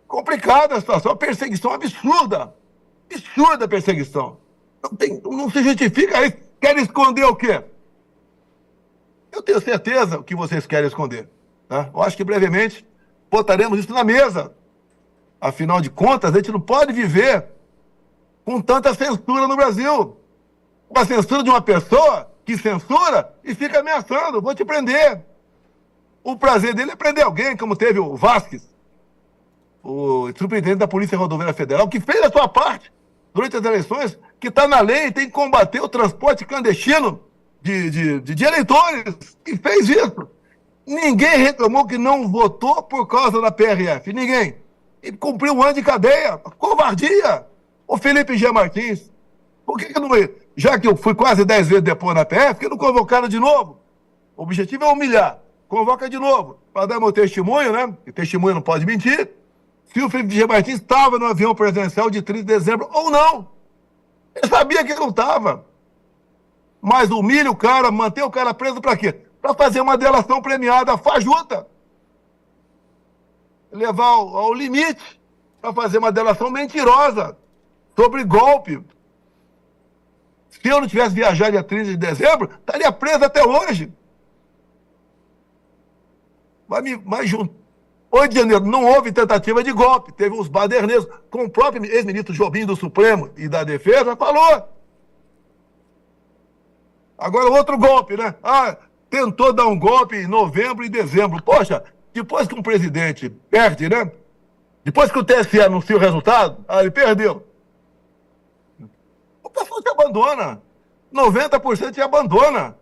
Complicada a situação, a perseguição absurda. Absurda a perseguição. Não se justifica aí. Querem esconder o quê? Eu tenho certeza que vocês querem esconder. Tá? Eu acho que brevemente botaremos isso na mesa. Afinal de contas, a gente não pode viver com tanta censura no Brasil. A censura de uma pessoa que censura e fica ameaçando: vou te prender. O prazer dele é prender alguém, como teve o Vasquez, o superintendente da Polícia Rodoviária Federal, que fez a sua parte durante as eleições, que está na lei, tem que combater o transporte clandestino de eleitores, e fez isso. Ninguém reclamou que não votou por causa da PRF, ninguém. E cumpriu 1 ano de cadeia. Covardia. O Felipe G. Martins, por que não... Já que eu fui quase 10 vezes depois na PF, por que não convocaram de novo? O objetivo é humilhar. Convoca de novo, para dar meu testemunho, né? E testemunho não pode mentir. Se o Felipe G. Martins estava no avião presidencial de 30 de dezembro ou não. Ele sabia que ele não estava. Mas humilha o cara, mantém o cara preso para quê? Para fazer uma delação premiada fajuta. Levar ao limite para fazer uma delação mentirosa sobre golpe. Se eu não tivesse viajado dia 30 de dezembro, estaria preso até hoje. Mas 8 de janeiro não houve tentativa de golpe, teve uns baderneiros, como o próprio ex-ministro Jobim do Supremo e da Defesa falou. Agora outro golpe, né? Tentou dar um golpe em novembro e dezembro. Poxa, depois que um presidente perde, né? Depois que o TSE anuncia o resultado, ele perdeu. O pessoal te abandona. 90% te abandona.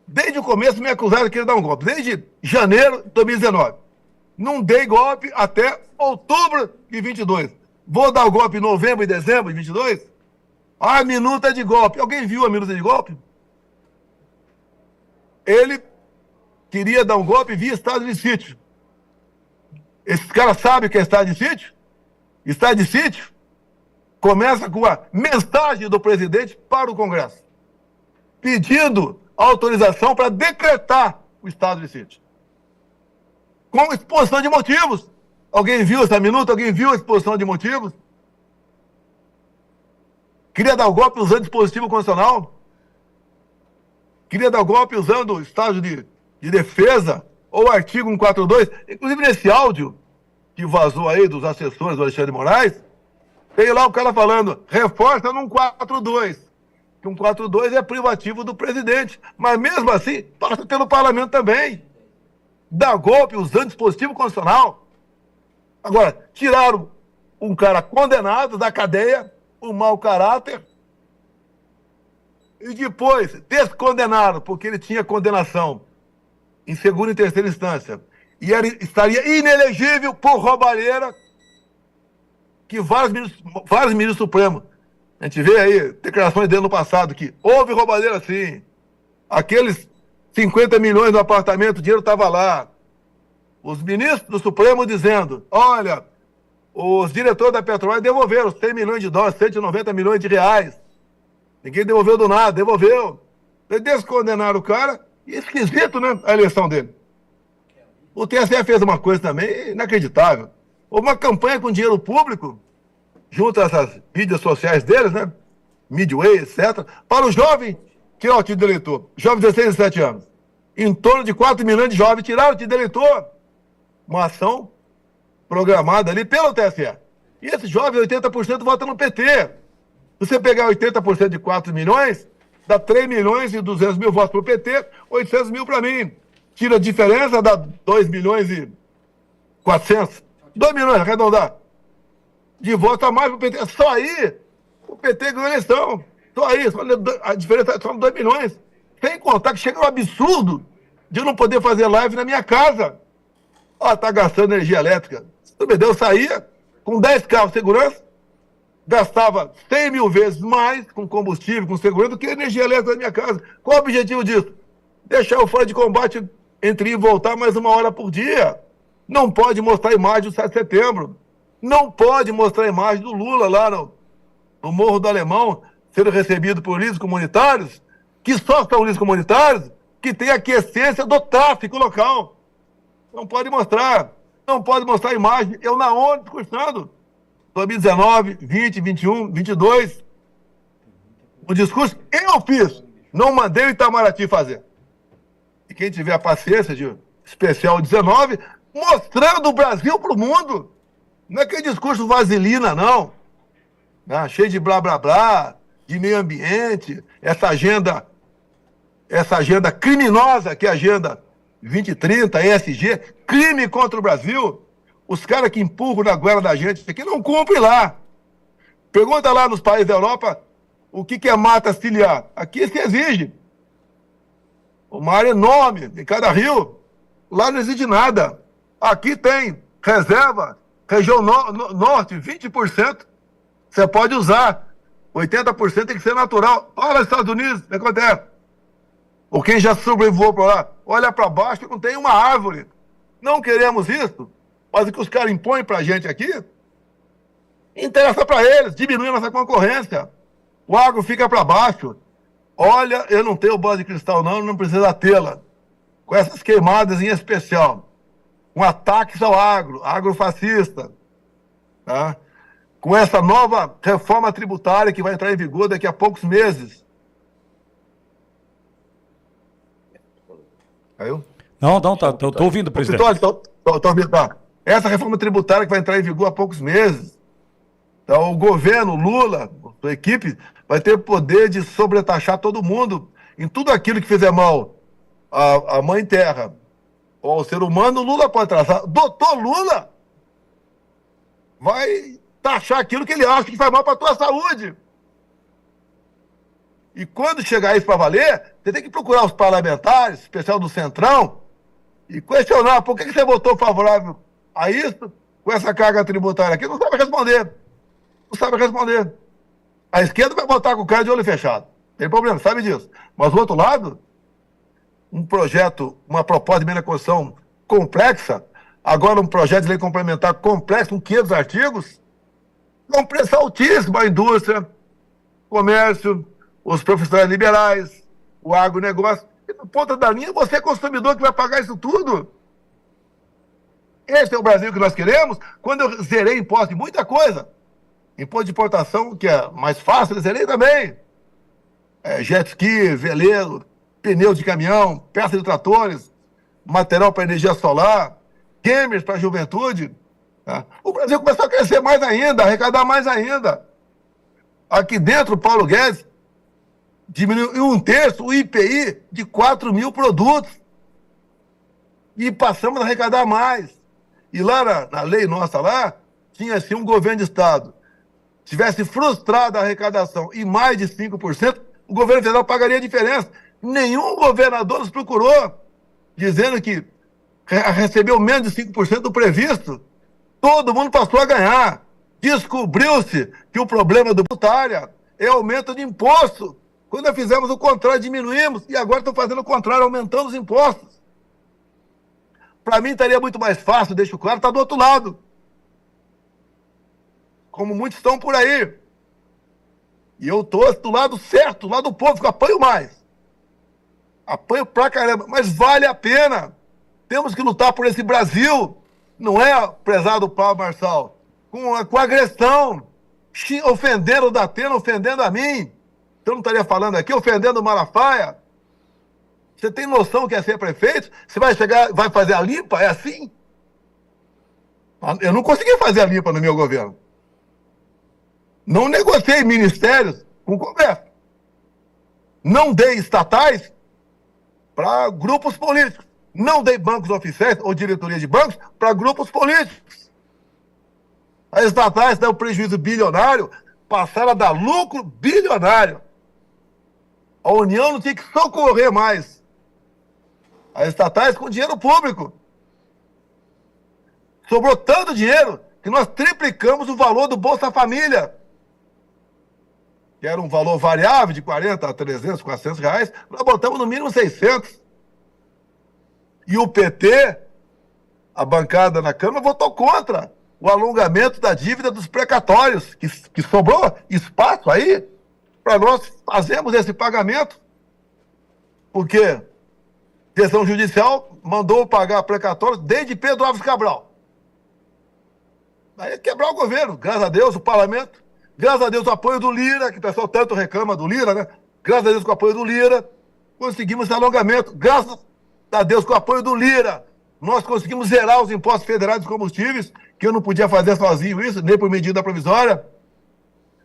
Desde o começo me acusaram de querer dar um golpe. Desde janeiro de 2019. Não dei golpe até outubro de 22. Vou dar o golpe em novembro e dezembro de 22? A minuta de golpe. Alguém viu a minuta de golpe? Ele queria dar um golpe via estado de sítio. Esses caras sabem o que é estado de sítio? Estado de sítio começa com a mensagem do presidente para o Congresso, pedindo autorização para decretar o estado de sítio. Com exposição de motivos. Alguém viu essa minuta? Alguém viu a exposição de motivos? Queria dar o golpe usando dispositivo constitucional? Queria dar o golpe usando o estado de defesa ou o artigo 142? Inclusive nesse áudio que vazou aí dos assessores do Alexandre de Moraes, tem lá o cara falando, reforça no 142. Que 142 é privativo do presidente. Mas mesmo assim, passa pelo parlamento também. Dá golpe usando dispositivo constitucional. Agora, tiraram um cara condenado da cadeia, um mau caráter, e depois descondenaram, porque ele tinha condenação em segunda e terceira instância. E estaria inelegível por roubalheira que vários ministros supremos. A gente vê aí declarações dele no passado que houve roubalheira sim. Aqueles 50 milhões no apartamento, o dinheiro estava lá. Os ministros do Supremo dizendo, olha, os diretores da Petrobras devolveram 100 milhões de dólares, 190 milhões de reais. Ninguém devolveu do nada, devolveu. Eles descondenaram o cara, e esquisito, né, a eleição dele. O TSE fez uma coisa também inacreditável. Houve uma campanha com dinheiro público, junto a essas mídias sociais deles, né, Midway, etc., para o jovem tirar o título de eleitor. Jovem de 16 e 17 anos. Em torno de 4 milhões de jovens tiraram o título de eleitor. Uma ação programada ali pelo TSE. E esses jovens, 80% votam no PT. Se você pegar 80% de 4 milhões, dá 3 milhões e 200 mil votos para o PT, 800 mil para mim. Tira a diferença, dá 2 milhões e 400. 2 milhões, arredondar. De voto a mais para o PT. Só aí o PT ganhou a eleição. Só aí, a diferença são 2 milhões. Sem contar que chega um absurdo de eu não poder fazer live na minha casa. Tá gastando energia elétrica. Se tu me deu, eu saía com 10 carros de segurança, gastava 100 mil vezes mais com combustível, com segurança, do que energia elétrica na minha casa. Qual o objetivo disso? Deixar o fora de combate entre ir e voltar mais 1 hora por dia. Não pode mostrar a imagem do 7 de setembro. Não pode mostrar a imagem do Lula lá no Morro do Alemão, sendo recebido por líderes comunitários, que só são líderes comunitários, que tem a aquiescência do tráfico local. Não pode mostrar. Não pode mostrar a imagem. Eu na ONU discursando. 2019, 20, 21, 22. O discurso eu fiz. Não mandei o Itamaraty fazer. E quem tiver a paciência de especial 19, mostrando o Brasil para o mundo. Não é aquele discurso vaselina, não. Cheio de blá, blá, blá, de meio ambiente, essa agenda criminosa que é a Agenda 2030, ESG, crime contra o Brasil. Os caras que empurram na goela da gente aqui não cumprem lá. Pergunta lá nos países da Europa o que é mata ciliar. Aqui se exige. Uma área enorme, em cada rio. Lá não exige nada. Aqui tem reserva, região norte, 20%. Você pode usar. 80% tem que ser natural. Olha os Estados Unidos, o que acontece? Ou quem já sobrevoou para lá, olha para baixo que não tem uma árvore. Não queremos isso, mas o que os caras impõem para a gente aqui, interessa para eles, diminui a nossa concorrência. O agro fica para baixo. Olha, eu não tenho bola de cristal não precisa tê-la. Com essas queimadas em especial. Com ataques ao agrofascista. tá? Com essa nova reforma tributária que vai entrar em vigor daqui a poucos meses. Caiu? Não, tá, tô ouvindo, presidente. Tô ouvindo, tá. Essa reforma tributária que vai entrar em vigor há poucos meses. Então, o governo, Lula, sua equipe, vai ter o poder de sobretaxar todo mundo em tudo aquilo que fizer mal à mãe terra ou ao ser humano. Lula pode traçar. Doutor Lula vai taxar aquilo que ele acha que faz mal para a tua saúde. E quando chegar isso para valer, você tem que procurar os parlamentares, especial do Centrão, e questionar por que você votou favorável a isso com essa carga tributária aqui. Não sabe responder. Não sabe responder. A esquerda vai votar com o cara de olho fechado. Tem problema, sabe disso. Mas, do outro lado, um projeto, uma proposta de emenda à Constituição complexa, agora um projeto de lei complementar complexo, com 500 artigos, com preço altíssimo à indústria, comércio, os profissionais liberais, o agronegócio. E na ponta da linha, você é consumidor que vai pagar isso tudo. Esse é o Brasil que nós queremos. Quando eu zerei imposto de muita coisa, imposto de importação, que é mais fácil, eu zerei também. Jet ski, veleiro, pneu de caminhão, peça de tratores, material para energia solar, gamers para a juventude. Tá? O Brasil começou a crescer mais ainda, arrecadar mais ainda. Aqui dentro, o Paulo Guedes diminuiu em 1/3 o IPI de 4 mil produtos. E passamos a arrecadar mais. E lá na lei nossa lá, tinha assim um governo de Estado. Tivesse frustrado a arrecadação em mais de 5%, o governo federal pagaria a diferença. Nenhum governador nos procurou, dizendo que recebeu menos de 5% do previsto. Todo mundo passou a ganhar. Descobriu-se que o problema do tributária é aumento de imposto. Quando nós fizemos o contrário, diminuímos, e agora estão fazendo o contrário, aumentando os impostos. Para mim, estaria muito mais fácil, deixo claro, estar do outro lado. Como muitos estão por aí. E eu estou do lado certo, do lado do povo, que eu apanho mais. Apanho pra caramba, mas vale a pena. Temos que lutar por esse Brasil. Não é, prezado Paulo Marçal, com agressão, ofendendo o Datena, ofendendo a mim. Eu não estaria falando aqui, ofendendo o Malafaia. Você tem noção que é ser prefeito? Você vai chegar, vai fazer a limpa? É assim? Eu não consegui fazer a limpa no meu governo. Não negociei ministérios com conversa. Não dei estatais para grupos políticos. Não dei bancos oficiais ou diretoria de bancos para grupos políticos. As estatais dão prejuízo bilionário, passaram a dar lucro bilionário. A União não tinha que socorrer mais as estatais com dinheiro público. Sobrou tanto dinheiro que nós triplicamos o valor do Bolsa Família, que era um valor variável de 40 a 300, 400 reais, nós botamos no mínimo 600. E o PT, a bancada na Câmara, votou contra o alongamento da dívida dos precatórios, que sobrou espaço aí para nós fazermos esse pagamento. Porque a decisão judicial mandou pagar precatórios desde Pedro Álvares Cabral. Aí quebrar o governo, graças a Deus, o parlamento, graças a Deus o apoio do Lira, que o pessoal tanto reclama do Lira, né? Graças a Deus com o apoio do Lira, conseguimos esse alongamento. Graças a Deus com o apoio do Lira, nós conseguimos zerar os impostos federais dos combustíveis, que eu não podia fazer sozinho isso, nem por medida provisória.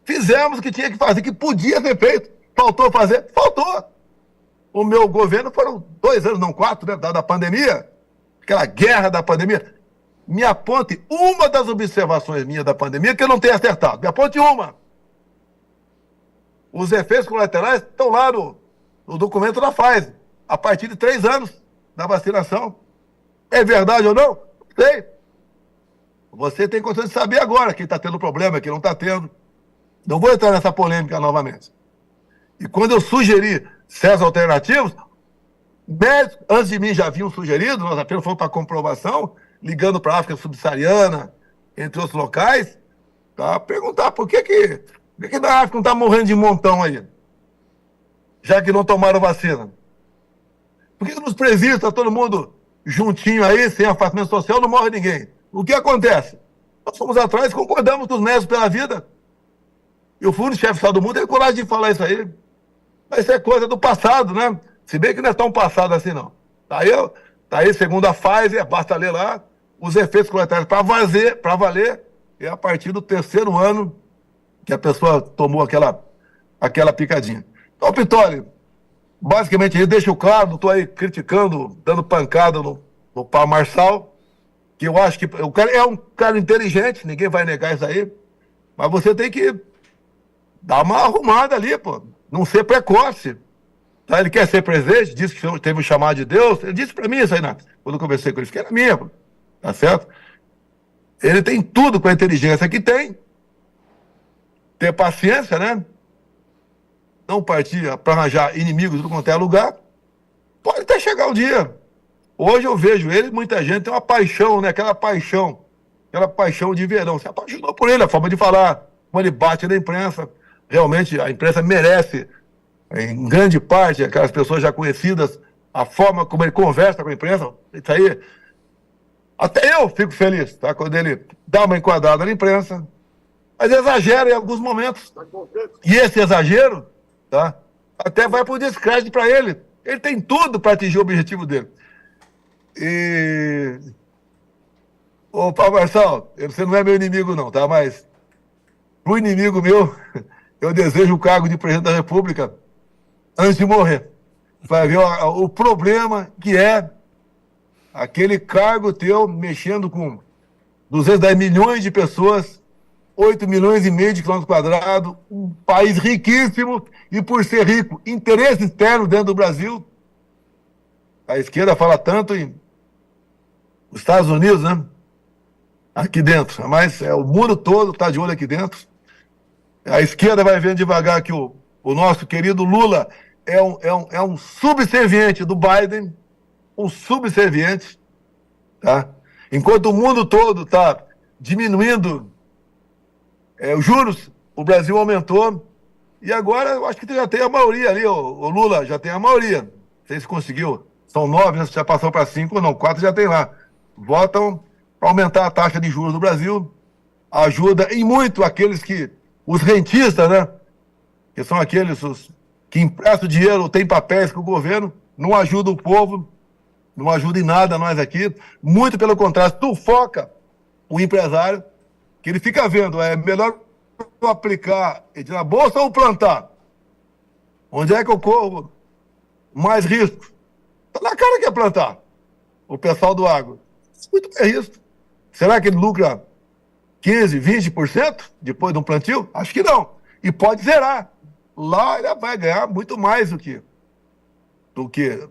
Fizemos o que tinha que fazer, que podia ser feito. Faltou fazer? Faltou. O meu governo foram 2 anos, não 4, né? Dada a pandemia, aquela guerra da pandemia. Me aponte uma das observações minhas da pandemia que eu não tenho acertado. Me aponte uma. Os efeitos colaterais estão lá no documento da Pfizer, a partir de 3 anos da vacinação. É verdade ou não? Não sei. Você tem condição de saber agora quem está tendo problema, quem não está tendo. Não vou entrar nessa polêmica novamente. E quando eu sugeri certas alternativas, médicos antes de mim já haviam sugerido, nós apenas fomos para comprovação, ligando para a África Subsaariana, entre outros locais, para perguntar por que na África não está morrendo de montão aí, já que não tomaram vacina. Por que nos presídios está todo mundo juntinho aí, sem afastamento social, não morre ninguém? O que acontece? Nós fomos atrás, concordamos com os médicos pela vida. E o Fundo-Chefe do Estado do Mundo tem coragem de falar isso aí. Mas isso é coisa do passado, né? Se bem que não é tão passado assim, não. Tá aí segundo a Pfizer, basta ler lá, os efeitos colaterais para valer, é a partir do 3º ano que a pessoa tomou aquela picadinha. Então, Pitoli, basicamente, eu deixo claro, não estou aí criticando, dando pancada no Paulo Marçal, que eu acho que o cara é um cara inteligente, ninguém vai negar isso aí, mas você tem que dar uma arrumada ali, pô, não ser precoce. Tá? Ele quer ser presidente, disse que teve um chamado de Deus, ele disse para mim isso aí, quando eu conversei com ele, que era minha, pô, tá certo? Ele tem tudo com a inteligência que tem, ter paciência, né? Não partir para arranjar inimigos do quanto é lugar, pode até chegar o dia. Hoje eu vejo ele, muita gente tem uma paixão, né? Aquela paixão de verão. Se apaixonou por ele, a forma de falar, como ele bate na imprensa. Realmente a imprensa merece, em grande parte, aquelas pessoas já conhecidas, a forma como ele conversa com a imprensa. Isso aí, até eu fico feliz, tá? Quando ele dá uma enquadrada na imprensa, mas exagera em alguns momentos. E esse exagero, tá? Até vai para o descrédito para ele. Ele tem tudo para atingir o objetivo dele. E... Ô, Paulo Marçal, você não é meu inimigo não, tá? Mas pro inimigo meu, eu desejo o cargo de presidente da República antes de morrer. Vai ver o problema que é aquele cargo teu mexendo com 210 milhões de pessoas, 8 milhões e meio de quilômetros quadrados, um país riquíssimo e, por ser rico, interesse externo dentro do Brasil. A esquerda fala tanto em Estados Unidos, né? Aqui dentro. Mas o mundo todo está de olho aqui dentro. A esquerda vai vendo devagar que o nosso querido Lula é um subserviente do Biden, um subserviente, tá? Enquanto o mundo todo está diminuindo os juros, o Brasil aumentou, e agora eu acho que já tem a maioria ali, o Lula já tem a maioria. Não sei se conseguiu, são 9, né? Já passou para 5 ou não, 4 já tem lá. Votam para aumentar a taxa de juros do Brasil, ajuda em muito aqueles os rentistas, né? Que são aqueles que emprestam dinheiro, têm papéis com o governo, não ajudam o povo, não ajuda em nada nós aqui, muito pelo contrário, sufoca o empresário, que ele fica vendo, é melhor eu aplicar na bolsa ou plantar? Onde é que eu corro mais risco? Tá na cara que é plantar, o pessoal do agro. Muito bem risco. Será que ele lucra 15%, 20% depois de um plantio? Acho que não. E pode zerar. Lá ele vai ganhar muito mais do que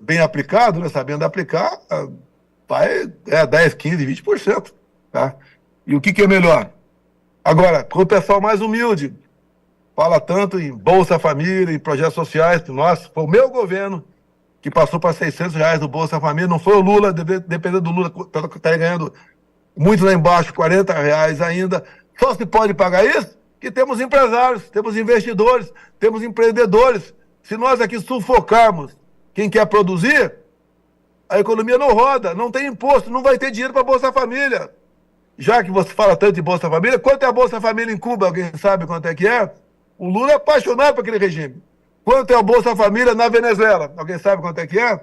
bem aplicado, né? Sabendo aplicar, vai 10%, 15%, 20%. Tá? E o que é melhor? Agora, com o pessoal mais humilde, fala tanto em Bolsa Família, em projetos sociais, nossa, foi o meu governo que passou para R$600 do Bolsa Família, não foi o Lula, dependendo do Lula, está ganhando muito lá embaixo, R$40 ainda. Só se pode pagar isso que temos empresários, temos investidores, temos empreendedores. Se nós aqui sufocarmos quem quer produzir, a economia não roda, não tem imposto, não vai ter dinheiro para Bolsa Família. Já que você fala tanto de Bolsa Família, quanto é a Bolsa Família em Cuba? Alguém sabe quanto é que é? O Lula é apaixonado por aquele regime. Quanto é a Bolsa Família na Venezuela? Alguém sabe quanto é que é?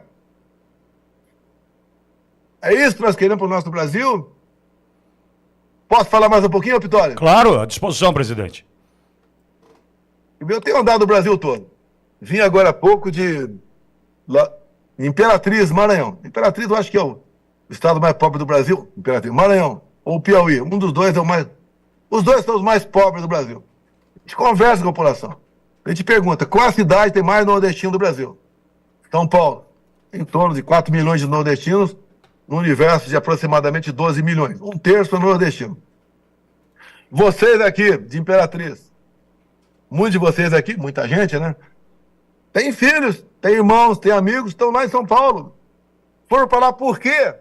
É isso que nós queremos para o nosso Brasil? Posso falar mais um pouquinho, Pitório? Claro, à disposição, presidente. Eu tenho andado o Brasil todo. Vim agora há pouco de Imperatriz, Maranhão. Imperatriz eu acho que é o estado mais pobre do Brasil. Imperatriz, Maranhão ou Piauí. Um dos dois é o mais... Os dois são os mais pobres do Brasil. A gente conversa com a população. A gente pergunta, qual a cidade tem mais nordestino do Brasil? São Paulo. Em torno de 4 milhões de nordestinos, no universo de aproximadamente 12 milhões. Um terço é nordestino. Vocês aqui, de Imperatriz, muitos de vocês aqui, muita gente, né? Tem filhos, tem irmãos, tem amigos, estão lá em São Paulo. Foram para lá por quê?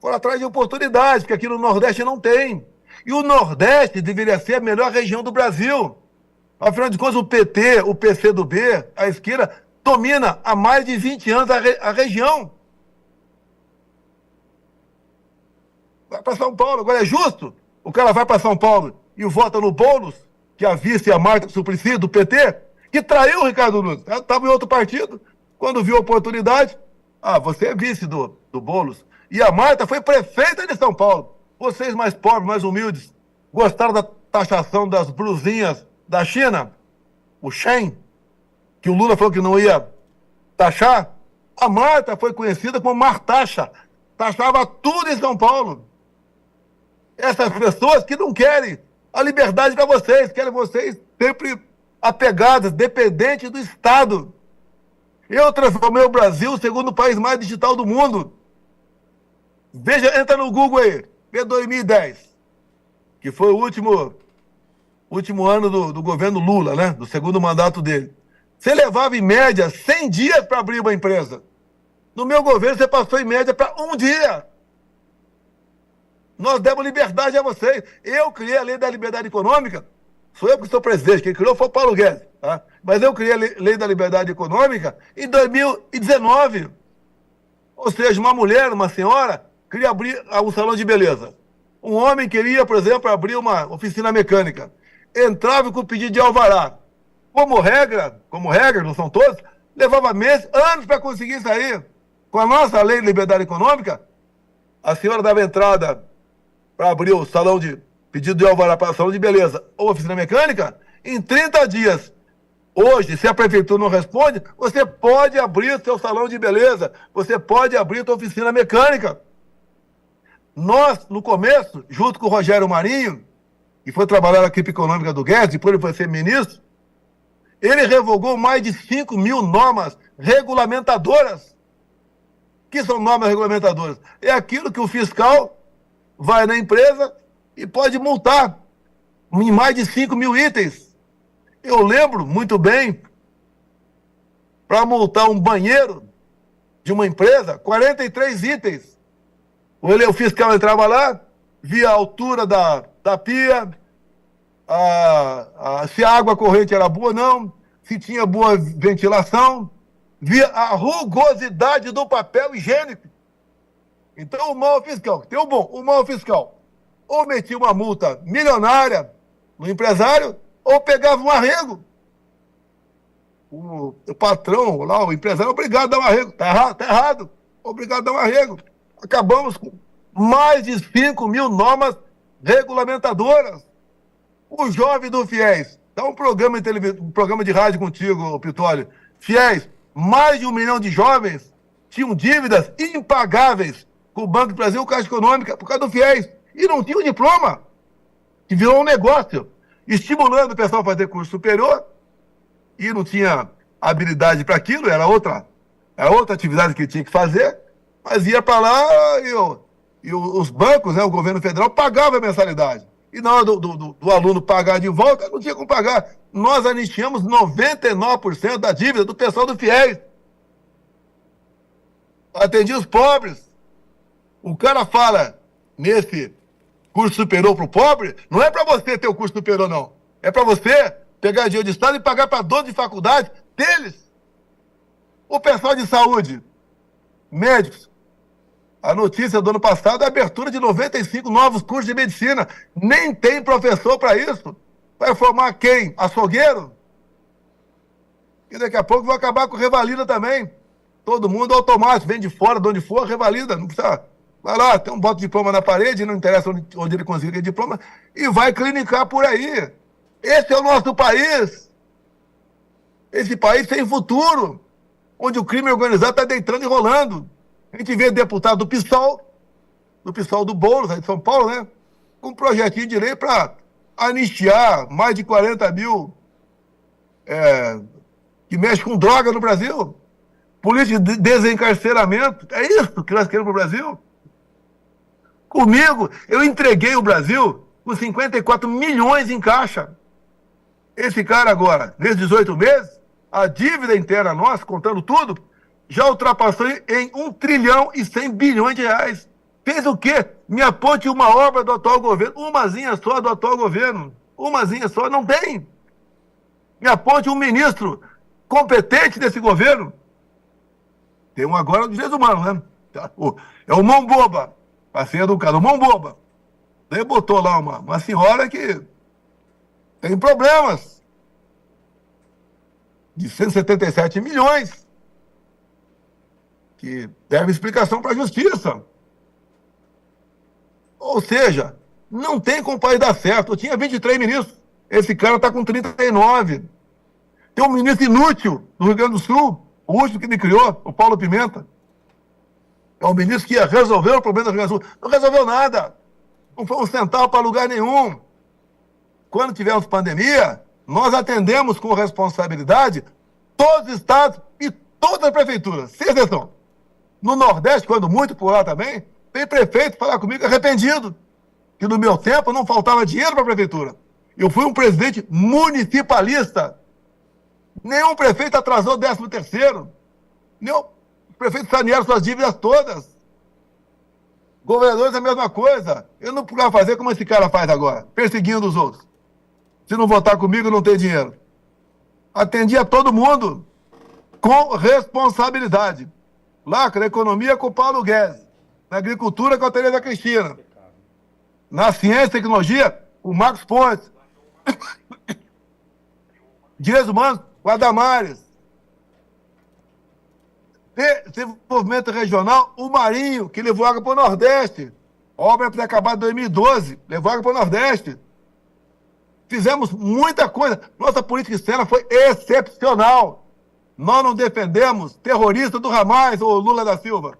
Foram atrás de oportunidades, porque aqui no Nordeste não tem. E o Nordeste deveria ser a melhor região do Brasil. Afinal de contas, o PT, o PCdoB, a esquerda, domina há mais de 20 anos a região. Vai para São Paulo. Agora é justo? O cara vai para São Paulo e vota no Boulos, que a vice e a Marta Suplicy, do PT, que traiu o Ricardo Nunes. Estava em outro partido. Quando viu a oportunidade, você é vice do Boulos. E a Marta foi prefeita de São Paulo. Vocês mais pobres, mais humildes, gostaram da taxação das blusinhas da China? O Shen, que o Lula falou que não ia taxar. A Marta foi conhecida como Martaxa. Taxava tudo em São Paulo. Essas pessoas que não querem a liberdade para vocês, querem vocês sempre apegados, dependentes do Estado. Eu transformei o Brasil no segundo país mais digital do mundo. Veja, entra no Google aí, vê 2010, que foi o último ano do governo Lula, né? Do segundo mandato dele. Você levava, em média, 100 dias para abrir uma empresa. No meu governo, você passou, em média, para 1 dia. Nós demos liberdade a vocês. Eu criei a lei da liberdade econômica. Sou eu que sou presidente. Quem criou foi o Paulo Guedes. Tá? Mas eu criei a lei da liberdade econômica em 2019. Ou seja, uma mulher, uma senhora, queria abrir um salão de beleza. Um homem queria, por exemplo, abrir uma oficina mecânica. Entrava com o pedido de alvará. Como regra, não são todos, levava meses, anos para conseguir sair. Com a nossa lei de liberdade econômica, a senhora dava entrada para abrir o salão de pedido de alvará para salão de beleza ou oficina mecânica em 30 dias. Hoje, se a prefeitura não responde, você pode abrir seu salão de beleza, você pode abrir sua oficina mecânica. Nós, no começo, junto com o Rogério Marinho, que foi trabalhar na equipe econômica do Guedes, depois ele foi ser ministro, ele revogou mais de 5 mil normas regulamentadoras. O que são normas regulamentadoras? É aquilo que o fiscal vai na empresa e pode multar em mais de 5 mil itens. Eu lembro muito bem, para multar um banheiro de uma empresa, 43 itens. O fiscal entrava lá, via a altura da pia, se a água corrente era boa ou não, se tinha boa ventilação, via a rugosidade do papel higiênico. Então, o mau fiscal, tem o bom, o mau fiscal, ou metia uma multa milionária no empresário, ou pegava um arrego. O patrão lá, o empresário, é obrigado a dar um arrego. Tá errado. Obrigado a dar um arrego. Acabamos com mais de 5 mil normas regulamentadoras. O jovem do FIES, dá um programa de rádio contigo, Pitoli. FIES, mais de 1 milhão de jovens tinham dívidas impagáveis com o Banco do Brasil e Caixa Econômica por causa do FIES. E não tinham diploma, que virou um negócio, estimulando o pessoal a fazer curso superior, e não tinha habilidade para aquilo, era outra atividade que tinha que fazer, mas ia para lá e os bancos, né, o governo federal, pagava a mensalidade. E na hora do aluno pagar de volta, não tinha como pagar. Nós anistiamos 99% da dívida do pessoal do FIES. Atendia os pobres. O cara fala, nesse curso superior para o pobre, não é para você ter o curso superior, não. É para você pegar dinheiro de Estado e pagar para donos de faculdade deles. O pessoal de saúde, médicos, a notícia do ano passado é a abertura de 95 novos cursos de medicina. Nem tem professor para isso. Vai formar quem? Açougueiro? E daqui a pouco vão acabar com revalida também. Todo mundo automático, vem de fora, de onde for, revalida. Não precisa. Vai lá, bota o diploma na parede, não interessa onde ele conseguir aquele diploma, e vai clinicar por aí. Esse é o nosso país. Esse país sem futuro, onde o crime organizado está deitando e rolando. A gente vê deputado do PSOL do Boulos, aí de São Paulo, né? Com um projetinho de lei para anistiar mais de 40 mil que mexe com droga no Brasil. Política de desencarceramento. É isso que nós queremos para o Brasil? Comigo, eu entreguei o Brasil com 54 milhões em caixa. Esse cara agora, nesses 18 meses, a dívida interna nossa, contando tudo, já ultrapassou em 1 trilhão e 100 bilhões de reais. Fez o quê? Me aponte uma obra do atual governo, umazinha só do atual governo. Umazinha só, não tem. Me aponte um ministro competente desse governo. Tem um agora dos direitos humanos, né? É o mão boba. para ser educado. Mão boba. Daí botou lá uma senhora que tem problemas de 177 milhões, que deve explicação para a justiça. Ou seja, não tem como o país dar certo. Eu tinha 23 ministros, esse cara está com 39. Tem um ministro inútil do Rio Grande do Sul, o último que me criou, o Paulo Pimenta. É um ministro que ia resolver o problema do Rio Grande do Sul. Não resolveu nada. Não foi um centavo para lugar nenhum. Quando tivemos pandemia, nós atendemos com responsabilidade todos os estados e todas as prefeituras, sem exceção. No Nordeste, quando muito por lá também, tem prefeito falar comigo arrependido, que no meu tempo não faltava dinheiro para a prefeitura. Eu fui um presidente municipalista. Nenhum prefeito atrasou o 13º. Nenhum prefeito sanearam suas dívidas todas. Governadores é a mesma coisa. Eu não podia fazer como esse cara faz agora, perseguindo os outros. Se não votar comigo, não tem dinheiro. Atendia todo mundo com responsabilidade. Lá, na economia, com o Paulo Guedes. Na agricultura, com a Tereza Cristina. Na ciência e tecnologia, o Marcos Pontes. Direitos humanos, com a Damares. Desenvolvimento regional, o Marinho, que levou água para o Nordeste. A obra para acabar em 2012, levou água para o Nordeste. Fizemos muita coisa. Nossa política externa foi excepcional. Nós não defendemos terrorista do Hamas ou Lula da Silva.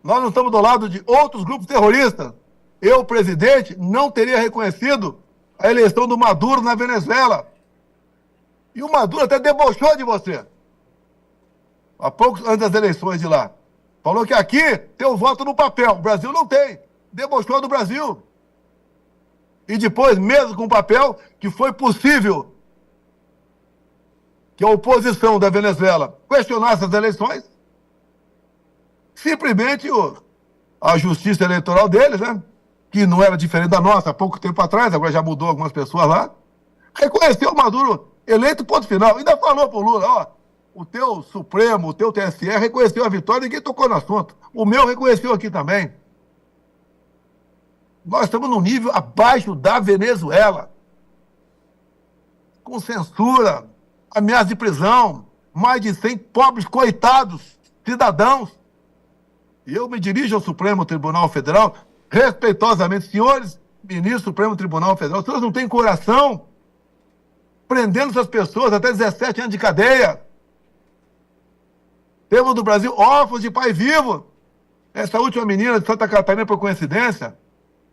Nós não estamos do lado de outros grupos terroristas. Eu, presidente, não teria reconhecido a eleição do Maduro na Venezuela. E o Maduro até debochou de você. Há poucos antes das eleições de lá. Falou que aqui tem o voto no papel. O Brasil não tem. Debochou do Brasil. E depois, mesmo com o papel, que foi possível que a oposição da Venezuela questionasse as eleições, simplesmente a justiça eleitoral deles, né, que não era diferente da nossa há pouco tempo atrás, agora já mudou algumas pessoas lá, reconheceu o Maduro eleito, ponto final. Ainda falou para o Lula, ó, o teu Supremo, o teu TSE reconheceu a vitória, ninguém tocou no assunto. O meu reconheceu aqui também. Nós estamos num nível abaixo da Venezuela. Com censura, ameaça de prisão, mais de 100 pobres, coitados, cidadãos. E eu me dirijo ao Supremo Tribunal Federal, respeitosamente, senhores ministros do Supremo Tribunal Federal, os senhores não têm coração, prendendo essas pessoas até 17 anos de cadeia. Temos no Brasil órfãos de pai vivo. Essa última menina de Santa Catarina, por coincidência,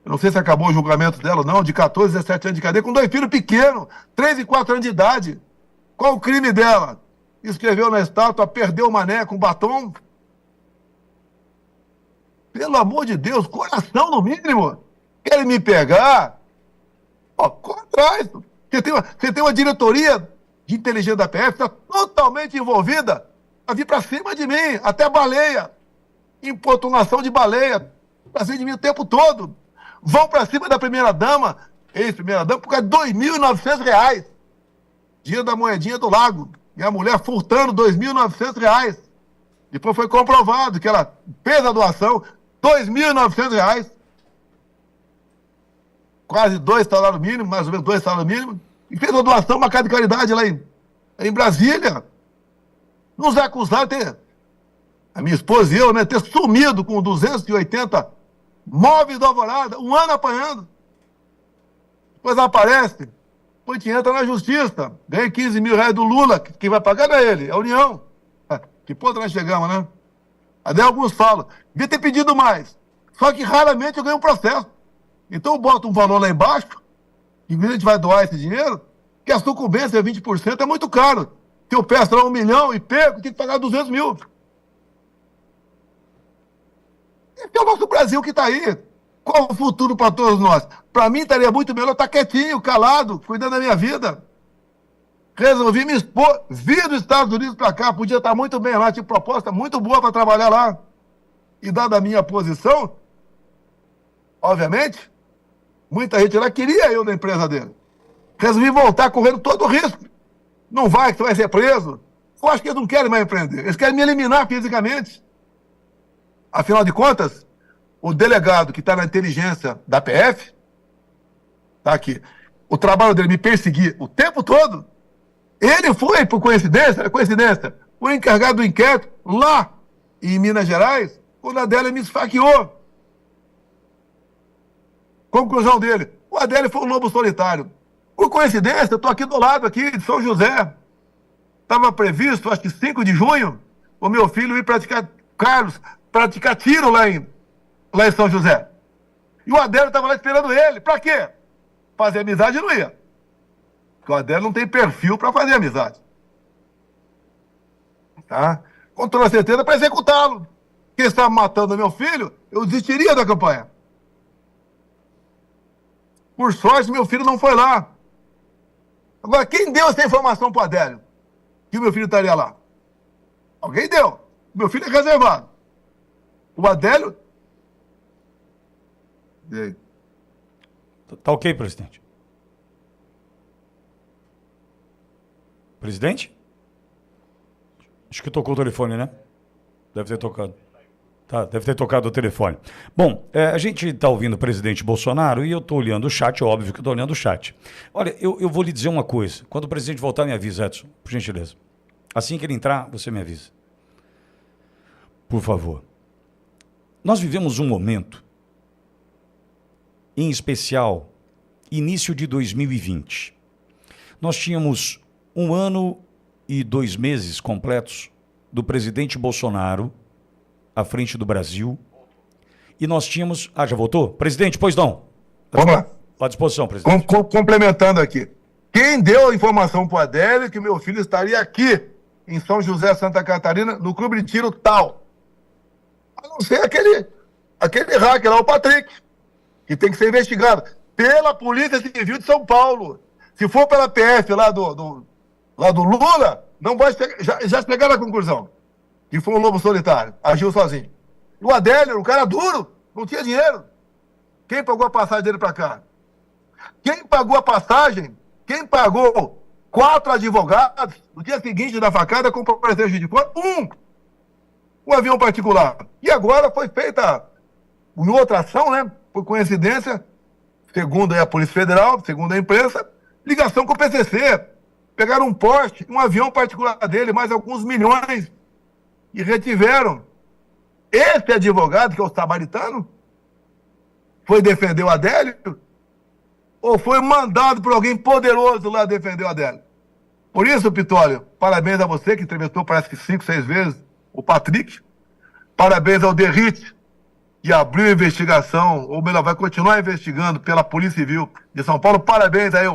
eu não sei se acabou o julgamento dela ou não, de 14, 17 anos de cadeia, com 2 filhos pequenos, 3 e 4 anos de idade. Qual o crime dela? Escreveu na estátua, perdeu o mané com batom. Pelo amor de Deus, coração no mínimo. Querem me pegar? Ó, corre atrás. Você tem uma diretoria de inteligência da PF, está totalmente envolvida a vir para cima de mim, até baleia. Importunação de baleia. Para cima de mim o tempo todo. Vão para cima da primeira-dama, ex-primeira-dama, por causa de R$ 2.900. Dia da moedinha do lago. E a mulher furtando R$ 2.900. Depois foi comprovado que ela fez a doação, R$ 2.900. Quase 2 salários mínimos, mais ou menos 2 salários mínimos. E fez uma doação, uma casa de caridade lá em Brasília. Nos acusaram de ter, a minha esposa e eu, né, ter sumido com 280 móveis do Alvorada, 1 ano apanhando. Depois aparece, depois te entra na justiça, ganha R$ 15.000 do Lula, quem vai pagar não é ele, é a União. Que ponto nós chegamos, né? Até alguns falam, devia ter pedido mais. Só que raramente eu ganho um processo. Então eu boto um valor lá embaixo, e a gente vai doar esse dinheiro, que a sucumbência é 20%, é muito caro. Se eu peço lá 1 milhão e perco, tem que pagar 200 mil. Esse é o nosso Brasil que está aí. Qual o futuro para todos nós? Para mim, estaria muito melhor estar quietinho, calado, cuidando da minha vida. Resolvi me expor, vir dos Estados Unidos para cá, podia estar muito bem lá, tinha proposta muito boa para trabalhar lá. E dada a minha posição, obviamente, muita gente lá queria eu na empresa dele. Resolvi voltar correndo todo o risco. Não vai, que você vai ser preso. Eu acho que eles não querem mais empreender. Eles querem me eliminar fisicamente. Afinal de contas, o delegado que está na inteligência da PF, tá aqui, o trabalho dele me perseguir o tempo todo, ele foi, por coincidência, o encarregado do inquérito lá em Minas Gerais, quando a Adélia me esfaqueou. Conclusão dele, o Adélio foi um lobo solitário. Por coincidência, eu estou aqui do lado aqui de São José. Estava previsto, acho que 5 de junho, o meu filho ir praticar tiro lá em São José. E o Adélio estava lá esperando ele. Para quê? Fazer amizade não ia. Porque o Adélio não tem perfil para fazer amizade. Tá? Com toda certeza para executá-lo. Quem estava matando meu filho, eu desistiria da campanha. Por sorte, meu filho não foi lá. Agora, quem deu essa informação para o Adélio? Que o meu filho estaria lá? Alguém deu. Meu filho é reservado. O Adélio... Tá ok, presidente? Presidente? Acho que tocou o telefone, né? Deve ter tocado. Tá, deve ter tocado o telefone. Bom, a gente está ouvindo o presidente Bolsonaro e eu estou olhando o chat, óbvio que eu estou olhando o chat. Olha, eu vou lhe dizer uma coisa. Quando o presidente voltar, me avisa, Edson, por gentileza. Assim que ele entrar, você me avisa. Por favor. Nós vivemos um momento, em especial, início de 2020. Nós tínhamos 1 ano e 2 meses completos do presidente Bolsonaro à frente do Brasil, e nós tínhamos... Ah, já voltou? Presidente, pois não. Vamos lá. À disposição, presidente. Complementando aqui. Quem deu a informação para o Adélio que meu filho estaria aqui, em São José, Santa Catarina, no clube de tiro tal? A não ser aquele hacker lá, o Patrick, que tem que ser investigado pela Polícia Civil de São Paulo. Se for pela PF lá do Lula, não vai já chegaram à conclusão que foi um lobo solitário, agiu sozinho. E o Adélio era um cara duro, não tinha dinheiro. Quem pagou a passagem dele para cá? Quem pagou a passagem? Quem pagou 4 advogados no dia seguinte da facada com parecer judiciário? Um avião particular. E agora foi feita em outra ação, né? Por coincidência, segundo a Polícia Federal, segundo a imprensa, ligação com o PCC. Pegaram um Porsche, um avião particular dele, mais alguns milhões, e retiveram. Esse advogado, que é o samaritano, foi defender o Adélio ou foi mandado por alguém poderoso lá defender o Adélio? Por isso, Pitólio, parabéns a você, que entrevistou parece que 5, 6 vezes o Patrick. Parabéns ao Derrite, que abriu a investigação, ou melhor, vai continuar investigando pela Polícia Civil de São Paulo. Parabéns aí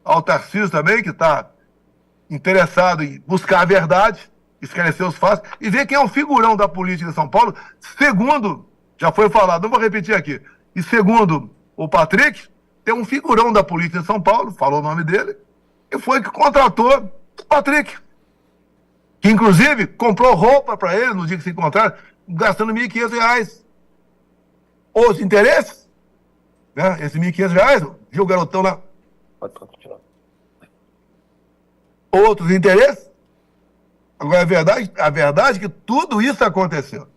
ao Tarcísio também, que está interessado em buscar a verdade, esclarecer os fatos e ver quem é o figurão da política de São Paulo. Segundo, já foi falado, não vou repetir aqui, e segundo o Patrick, tem um figurão da política de São Paulo, falou o nome dele, e foi que contratou o Patrick, que inclusive comprou roupa para ele no dia que se encontraram, gastando R$1.500. Os interesses, né? Esse R$1.500, viu o garotão lá? Pode continuar. Outros interesses. Agora, a verdade é que tudo isso aconteceu.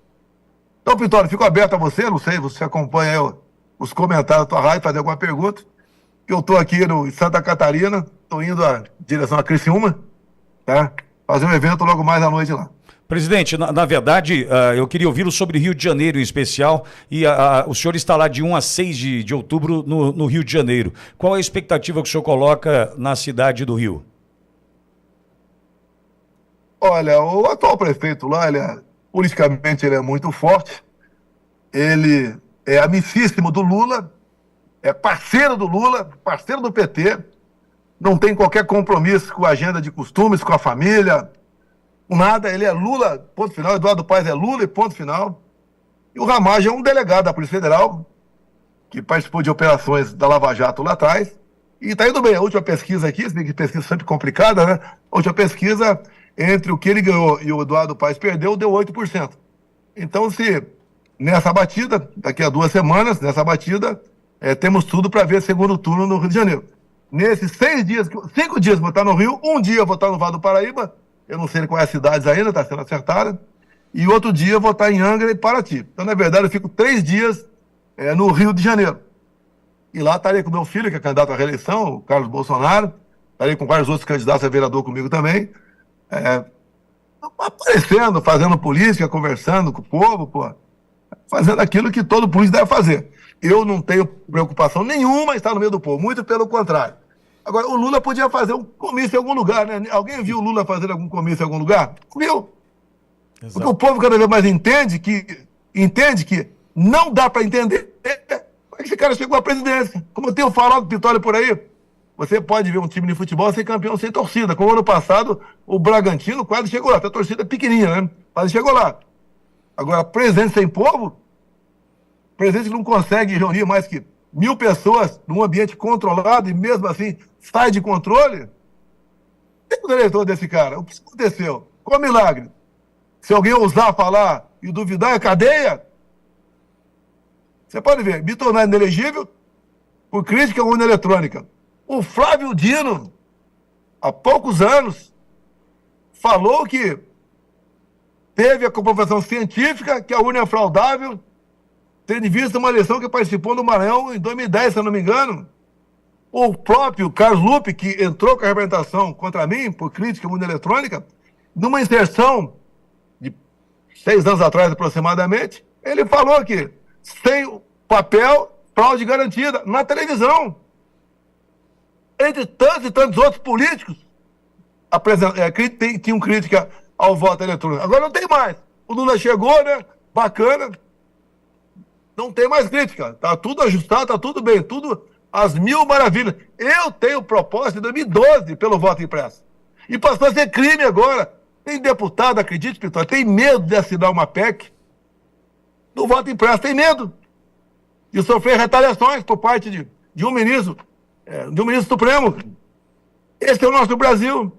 Então, Pitólio, fico aberto a você, não sei, você acompanha aí os comentários da tua rádio, fazer alguma pergunta. Eu estou aqui em Santa Catarina, estou indo em direção a Criciúma, tá? Fazer um evento logo mais à noite lá. Presidente, na verdade, eu queria ouvi-lo sobre Rio de Janeiro em especial, e o senhor está lá de 1 a 6 de outubro no Rio de Janeiro. Qual é a expectativa que o senhor coloca na cidade do Rio? Olha, o atual prefeito lá, politicamente ele é muito forte, ele é amicíssimo do Lula, é parceiro do Lula, parceiro do PT, não tem qualquer compromisso com a agenda de costumes, com a família, nada, ele é Lula, ponto final, Eduardo Paes é Lula e ponto final. E o Ramagem é um delegado da Polícia Federal, que participou de operações da Lava Jato lá atrás, e está indo bem. A última pesquisa aqui, pesquisa sempre complicada, né? A última pesquisa, entre o que ele ganhou e o Eduardo Paes perdeu, deu 8%. Então, se nessa batida, daqui a 2 semanas, nessa batida, temos tudo para ver segundo turno no Rio de Janeiro. Nesses 5 dias vou estar no Rio, 1 dia vou estar no Vale do Paraíba, eu não sei qual é as cidades ainda, está sendo acertada, e outro dia eu vou estar em Angra e Paraty. Então, na verdade, eu fico 3 dias no Rio de Janeiro. E lá estarei com meu filho, que é candidato à reeleição, o Carlos Bolsonaro, estarei com vários outros candidatos a vereador comigo também, aparecendo, fazendo política, conversando com o povo, pô, fazendo aquilo que todo político deve fazer. Eu não tenho preocupação nenhuma em estar no meio do povo, muito pelo contrário. Agora, o Lula podia fazer um comício em algum lugar, né? Alguém viu o Lula fazer algum comício em algum lugar? Viu? Exato. Porque o povo cada vez mais entende que não dá para entender como é que esse cara chegou à presidência. Como eu tenho falado do Vitória por aí, você pode ver um time de futebol ser campeão sem torcida. Como ano passado, o Bragantino quase chegou lá. A torcida é pequenininha, né? Quase chegou lá. Agora, presidente sem povo, presidente que não consegue reunir mais que 1.000 pessoas num ambiente controlado e mesmo assim sai de controle. Tem o eleitor desse cara. O que aconteceu? Qual milagre? Se alguém ousar falar e duvidar, é cadeia. Você pode ver, me tornar inelegível por crítica à urna eletrônica. O Flávio Dino, há poucos anos, falou que teve a comprovação científica que a urna é fraudável, tendo em vista uma eleição que participou no Maranhão em 2010, se eu não me engano. O próprio Carlos Lupe, que entrou com a representação contra mim por crítica à urna eletrônica, numa inserção de 6 anos atrás aproximadamente, ele falou que sem papel, fraude garantida, na televisão. Entre tantos e tantos outros políticos tinham crítica ao voto eletrônico. Agora não tem mais. O Lula chegou, né? Bacana. Não tem mais crítica. Tá tudo ajustado, tá tudo bem, tudo às mil maravilhas. Eu tenho proposta em 2012 pelo voto impresso. E passou a ser crime agora. Tem deputado, acredite, Vitória, tem medo de assinar uma PEC do voto impresso, tem medo de sofrer retaliações por parte de um ministro Supremo. Esse é o nosso Brasil.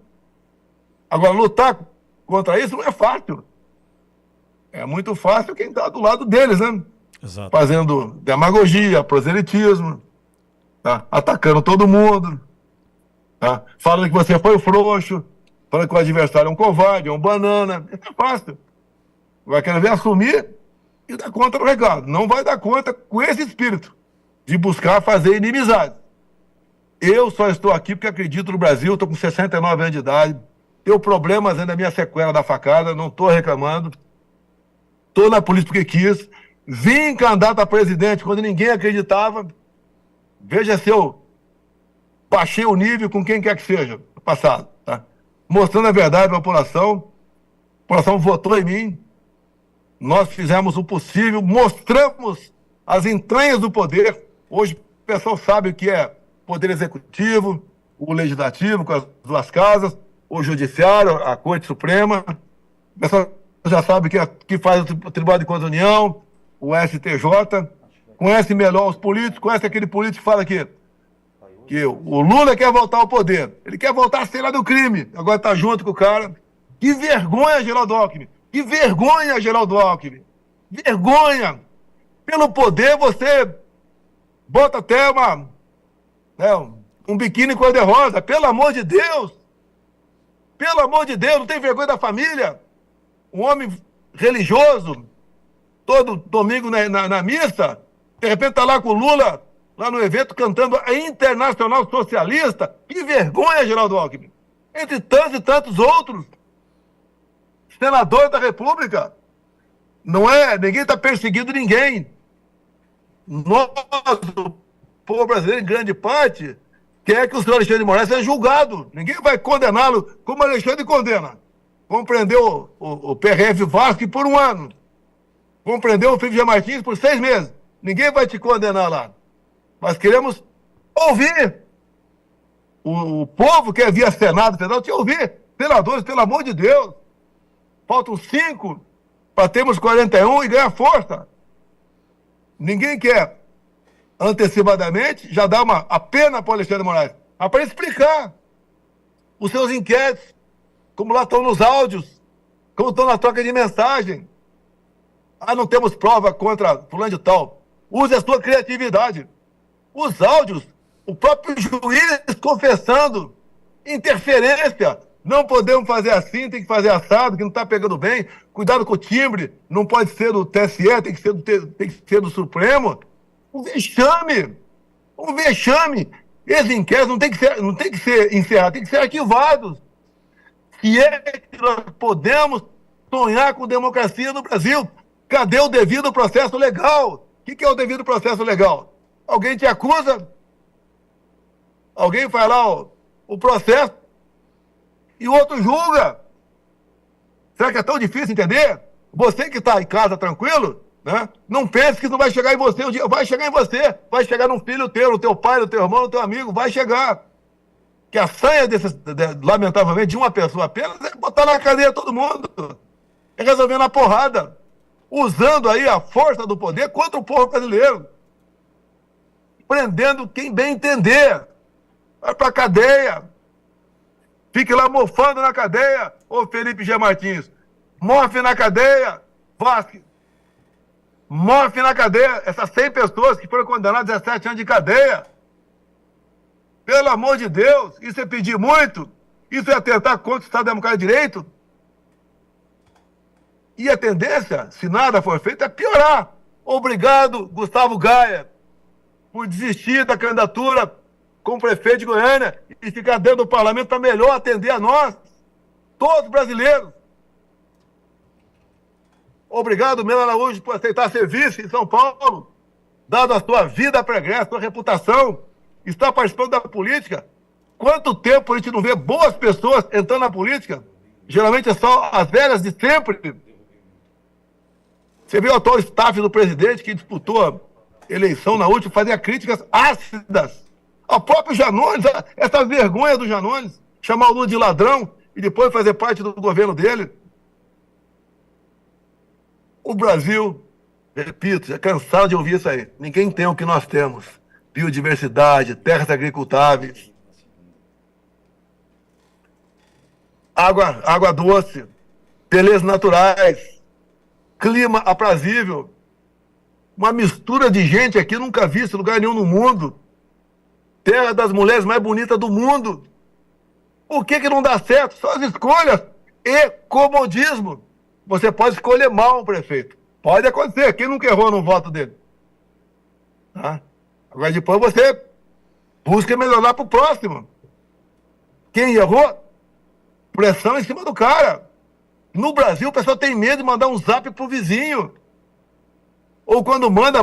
Agora, lutar contra isso não é fácil. É muito fácil quem está do lado deles, né? Exato. Fazendo demagogia, proselitismo, tá? Atacando todo mundo, tá? Falando que você foi o frouxo, falando que o adversário é um covarde, é um banana. Isso é fácil. Vai querer ver assumir e dar conta do recado. Não vai dar conta com esse espírito de buscar fazer inimizade. Eu só estou aqui porque acredito no Brasil, estou com 69 anos de idade, tenho problemas ainda na minha sequela da facada, não estou reclamando, estou na política porque quis, vim candidato a presidente quando ninguém acreditava, veja se eu baixei o nível com quem quer que seja, no passado, tá? Mostrando a verdade para a população votou em mim, nós fizemos o possível, mostramos as entranhas do poder. Hoje o pessoal sabe o que é poder executivo, o legislativo, com as duas casas, o judiciário, a Corte Suprema. O pessoal já sabe o que faz o Tribunal de Contas da União, o STJ. Conhece melhor os políticos, conhece aquele político que fala que o Lula quer voltar ao poder. Ele quer voltar a cena do crime. Agora está junto com o cara. Que vergonha, Geraldo Alckmin. Que vergonha, Geraldo Alckmin. Vergonha. Pelo poder você bota até um biquíni cor-de-rosa. Pelo amor de Deus. Pelo amor de Deus, não tem vergonha da família. Um homem religioso, todo domingo na missa, de repente está lá com o Lula, lá no evento, cantando a Internacional Socialista. Que vergonha, Geraldo Alckmin. Entre tantos e tantos outros. Senador da República. Ninguém está perseguindo ninguém. Nós, o povo brasileiro, em grande parte, quer que o senhor Alexandre de Moraes seja julgado. Ninguém vai condená-lo como Alexandre condena. Vamos prender o PRF Vasco por 1 ano. Vamos prender o Felipe G. Martins por 6 meses. Ninguém vai te condenar lá. Mas queremos ouvir. O povo quer via Senado Federal te ouvir. Senadores, pelo amor de Deus. Faltam 5 para termos 41 e ganhar força. Ninguém quer antecipadamente já dar a pena para o Alexandre de Moraes. Mas para explicar os seus inquéritos, como lá estão nos áudios, como estão na troca de mensagem. Não temos prova contra fulano de tal. Use a sua criatividade. Os áudios, o próprio juiz confessando interferência Não podemos fazer assim, tem que fazer assado, que não está pegando bem. Cuidado com o timbre, não pode ser do TSE, tem que ser do Supremo. Um vexame. Um vexame. Esses inquéritos não tem que ser encerrados, tem que ser arquivados. Se é que nós podemos sonhar com democracia no Brasil, cadê o devido processo legal? O que é o devido processo legal? Alguém te acusa, alguém faz lá o processo e o outro julga. Será que é tão difícil entender? Você que está em casa tranquilo, né? Não pense que não vai chegar em você um dia. Vai chegar em você, vai chegar num filho teu, no teu pai, no teu irmão, no teu amigo, vai chegar. Que a sanha, lamentavelmente, de uma pessoa apenas é botar na cadeia todo mundo. É resolver na porrada. Usando aí a força do poder contra o povo brasileiro. Prendendo quem bem entender. Vai pra cadeia. Fique lá mofando na cadeia, ô Felipe G. Martins. Mofe na cadeia, Vasque. Mofe na cadeia essas 100 pessoas que foram condenadas a 17 anos de cadeia. Pelo amor de Deus, isso é pedir muito? Isso é atentar contra o Estado Democrático de Direito? E a tendência, se nada for feito, é piorar. Obrigado, Gustavo Gaia, por desistir da candidatura como prefeito de Goiânia e ficar dentro do parlamento para melhor atender a nós, todos brasileiros. Obrigado, Melo Araújo, por aceitar ser vice em São Paulo, dado a sua vida pregressa, a sua reputação, está participando da política. Quanto tempo a gente não vê boas pessoas entrando na política? Geralmente é só as velhas de sempre. Você viu o atual staff do presidente que disputou a eleição na última, fazia críticas ácidas ao próprio Janones, essa vergonha do Janones, chamar o Lula de ladrão e depois fazer parte do governo dele. O Brasil, repito, já cansado de ouvir isso aí, ninguém tem o que nós temos. Biodiversidade, terras agricultáveis, água doce, belezas naturais, clima aprazível, uma mistura de gente aqui nunca vista em lugar nenhum no mundo, terra das mulheres mais bonitas do mundo. Por que não dá certo? São as escolhas e comodismo. Você pode escolher mal um prefeito. Pode acontecer. Quem nunca errou no voto dele? Tá? Agora depois você busca melhorar para o próximo. Quem errou, pressão em cima do cara. No Brasil, o pessoal tem medo de mandar um zap pro vizinho. Ou quando manda,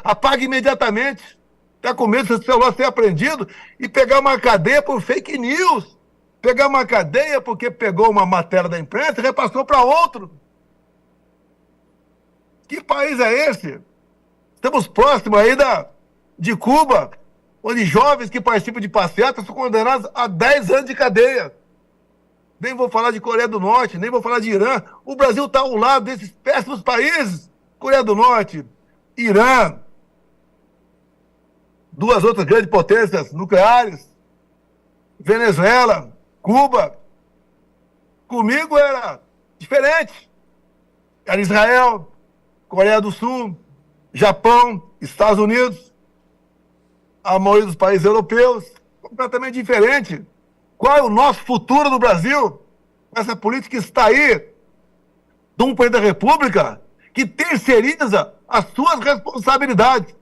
apaga imediatamente. Está com medo do seu celular ser apreendido e pegar uma cadeia por fake news. Pegar uma cadeia porque pegou uma matéria da imprensa e repassou para outro. Que país é esse? Estamos próximos aí de Cuba, onde jovens que participam de passeatas são condenados a 10 anos de cadeia. Nem vou falar de Coreia do Norte, nem vou falar de Irã. O Brasil está ao lado desses péssimos países. Coreia do Norte, Irã, duas outras grandes potências nucleares, Venezuela, Cuba. Comigo era diferente. Era Israel, Coreia do Sul, Japão, Estados Unidos, a maioria dos países europeus, completamente diferente. Qual é o nosso futuro no Brasil? Essa política está aí, de um presidente da República que terceiriza as suas responsabilidades.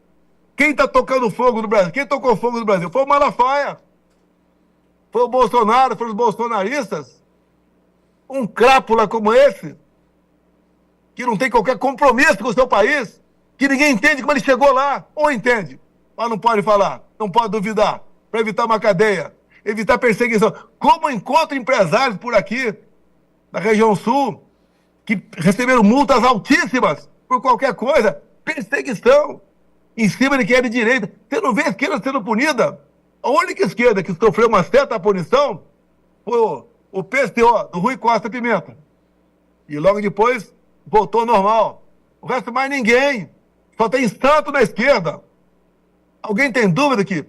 Quem está tocando fogo no Brasil? Quem tocou fogo no Brasil? Foi o Malafaia. Foi o Bolsonaro, foram os bolsonaristas. Um crápula como esse, que não tem qualquer compromisso com o seu país, que ninguém entende como ele chegou lá, ou entende, mas não pode falar, não pode duvidar, para evitar uma cadeia, evitar perseguição. Como encontro empresários por aqui, na região sul, que receberam multas altíssimas por qualquer coisa, perseguição, em cima de quem é de direita. Você não vê a esquerda sendo punida? A única esquerda que sofreu uma certa punição foi o PSTO, do Rui Costa Pimenta. E logo depois voltou ao normal. O resto mais ninguém. Só tem santo na esquerda. Alguém tem dúvida que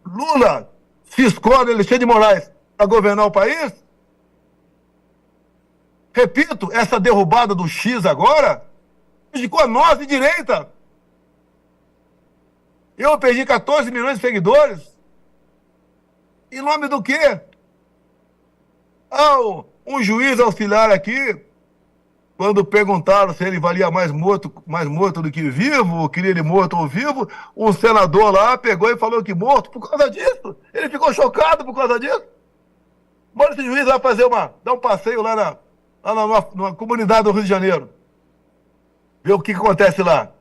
Lula se escolhe Alexandre de Moraes para governar o país? Repito, essa derrubada do X agora prejudicou a nós de direita. Eu perdi 14 milhões de seguidores. Em nome do quê? Um juiz auxiliar aqui, quando perguntaram se ele valia mais morto do que vivo, ou queria ele morto ou vivo, um senador lá pegou e falou que morto por causa disso. Ele ficou chocado por causa disso. Bora esse juiz lá dar um passeio lá numa comunidade do Rio de Janeiro. Ver o que acontece lá.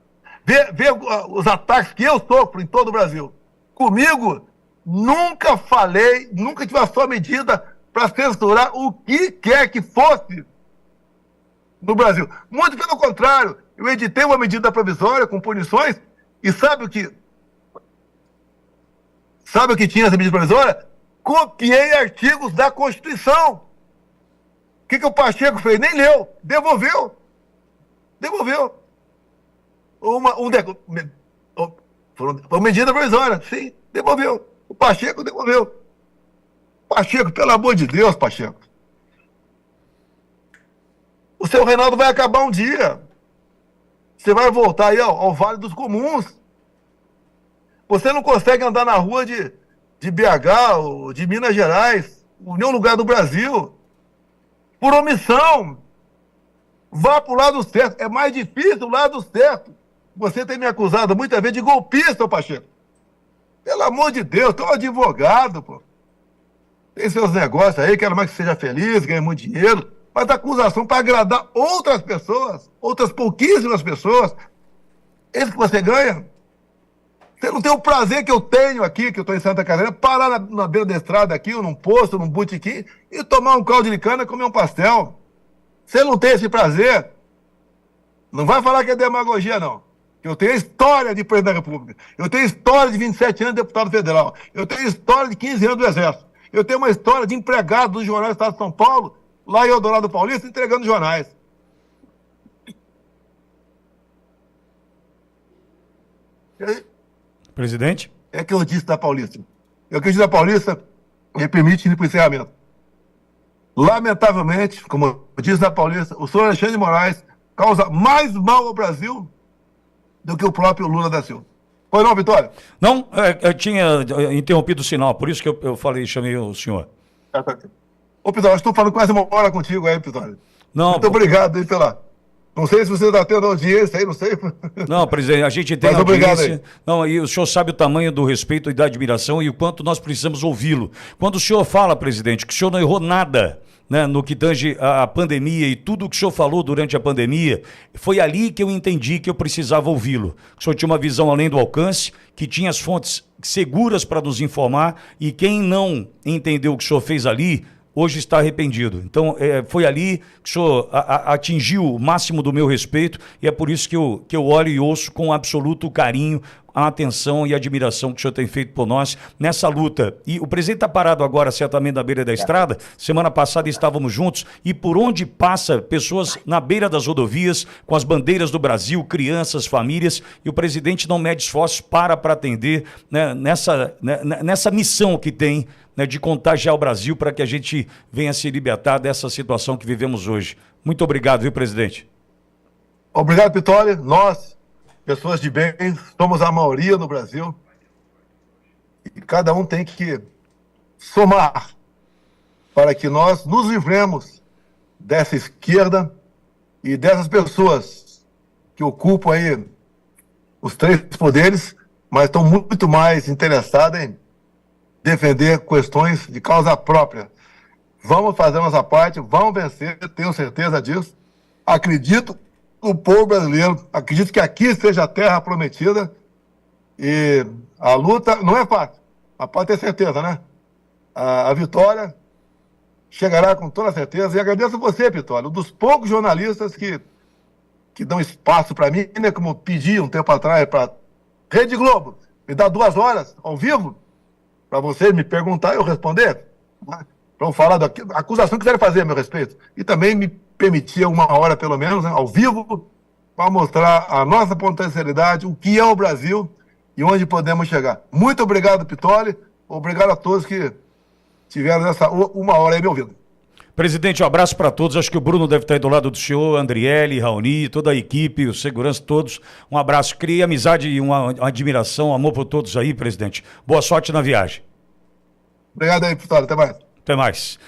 Ver os ataques que eu sofro em todo o Brasil. Comigo, nunca tive a sua medida para censurar o que quer que fosse no Brasil. Muito pelo contrário, eu editei uma medida provisória com punições e sabe o que tinha essa medida provisória? Copiei artigos da Constituição. O que o Pacheco fez? Nem leu. Devolveu. Foi uma medida provisória. Sim, devolveu. O Pacheco devolveu. Pacheco, pelo amor de Deus, Pacheco. O seu Reinaldo vai acabar um dia. Você vai voltar aí ao Vale dos Comuns. Você não consegue andar na rua de BH ou de Minas Gerais, em nenhum lugar do Brasil, por omissão. Vá para o lado certo. É mais difícil o lado certo. Você tem me acusado muitas vezes de golpista, Pacheco. Pelo amor de Deus, tu é um advogado, pô. Tem seus negócios aí, quero mais que seja feliz, ganhe muito dinheiro, mas acusação para agradar outras pessoas, outras pouquíssimas pessoas. Esse que você ganha. Você não tem o prazer que eu tenho aqui, que eu estou em Santa Catarina, parar na beira da estrada aqui, ou num posto, num botequim, e tomar um caldo de cana e comer um pastel. Você não tem esse prazer? Não vai falar que é demagogia, não. Eu tenho história de presidente da República. Eu tenho história de 27 anos de deputado federal. Eu tenho história de 15 anos do Exército. Eu tenho uma história de empregado do Jornal do Estado de São Paulo, lá em Eldorado Paulista, entregando jornais. Presidente? É que eu disse da Paulista. É o que eu disse da Paulista, me permite ir para o encerramento. Lamentavelmente, como eu disse da Paulista, o senhor Alexandre de Moraes causa mais mal ao Brasil do que o próprio Lula da Silva. Foi não, Vitória? Não, eu tinha interrompido o sinal, por isso que eu falei, chamei o senhor. Ô, Vitória, estou falando quase uma hora contigo aí, Vitória. Não, muito obrigado aí pela... Não sei se você está tendo audiência aí, não sei. Não, presidente, a gente tem audiência. Não, e o senhor sabe o tamanho do respeito e da admiração e o quanto nós precisamos ouvi-lo. Quando o senhor fala, presidente, que o senhor não errou nada, né, no que tange a pandemia e tudo o que o senhor falou durante a pandemia, foi ali que eu entendi que eu precisava ouvi-lo. O senhor tinha uma visão além do alcance, que tinha as fontes seguras para nos informar e quem não entendeu o que o senhor fez ali, hoje está arrependido. Então, foi ali que o senhor atingiu o máximo do meu respeito e é por isso que eu olho e ouço com absoluto carinho a atenção e a admiração que o senhor tem feito por nós nessa luta. E o presidente está parado agora, certamente, na beira da estrada. Semana passada estávamos juntos e por onde passa pessoas na beira das rodovias com as bandeiras do Brasil, crianças, famílias, e o presidente não mede esforços para atender, né, nessa missão que tem, né, de contagiar o Brasil para que a gente venha se libertar dessa situação que vivemos hoje. Muito obrigado, viu, presidente? Obrigado, Vitória. Nós, pessoas de bem, somos a maioria no Brasil e cada um tem que somar para que nós nos livremos dessa esquerda e dessas pessoas que ocupam aí os três poderes, mas estão muito mais interessadas em defender questões de causa própria. Vamos fazer a nossa parte, vamos vencer, tenho certeza disso. Acredito no povo brasileiro, acredito que aqui seja a terra prometida e a luta não é fácil, mas pode ter certeza, né? A vitória chegará com toda certeza e agradeço a você, Vitória, um dos poucos jornalistas que dão espaço para mim, né, como pedi um tempo atrás para Rede Globo, me dá 2 horas ao vivo, para você me perguntar e eu responder, né? Para falar da acusação que quiserem fazer a meu respeito. E também me permitir 1 hora, pelo menos, né, ao vivo, para mostrar a nossa potencialidade, o que é o Brasil e onde podemos chegar. Muito obrigado, Pitoli. Obrigado a todos que tiveram essa 1 hora aí me ouvindo. Presidente, um abraço para todos. Acho que o Bruno deve estar aí do lado do senhor, Andriele, Raoni, toda a equipe, os seguranças todos. Um abraço. Crie amizade e uma admiração, amor por todos aí, presidente. Boa sorte na viagem. Obrigado aí, Pitoli. Até mais. Até mais.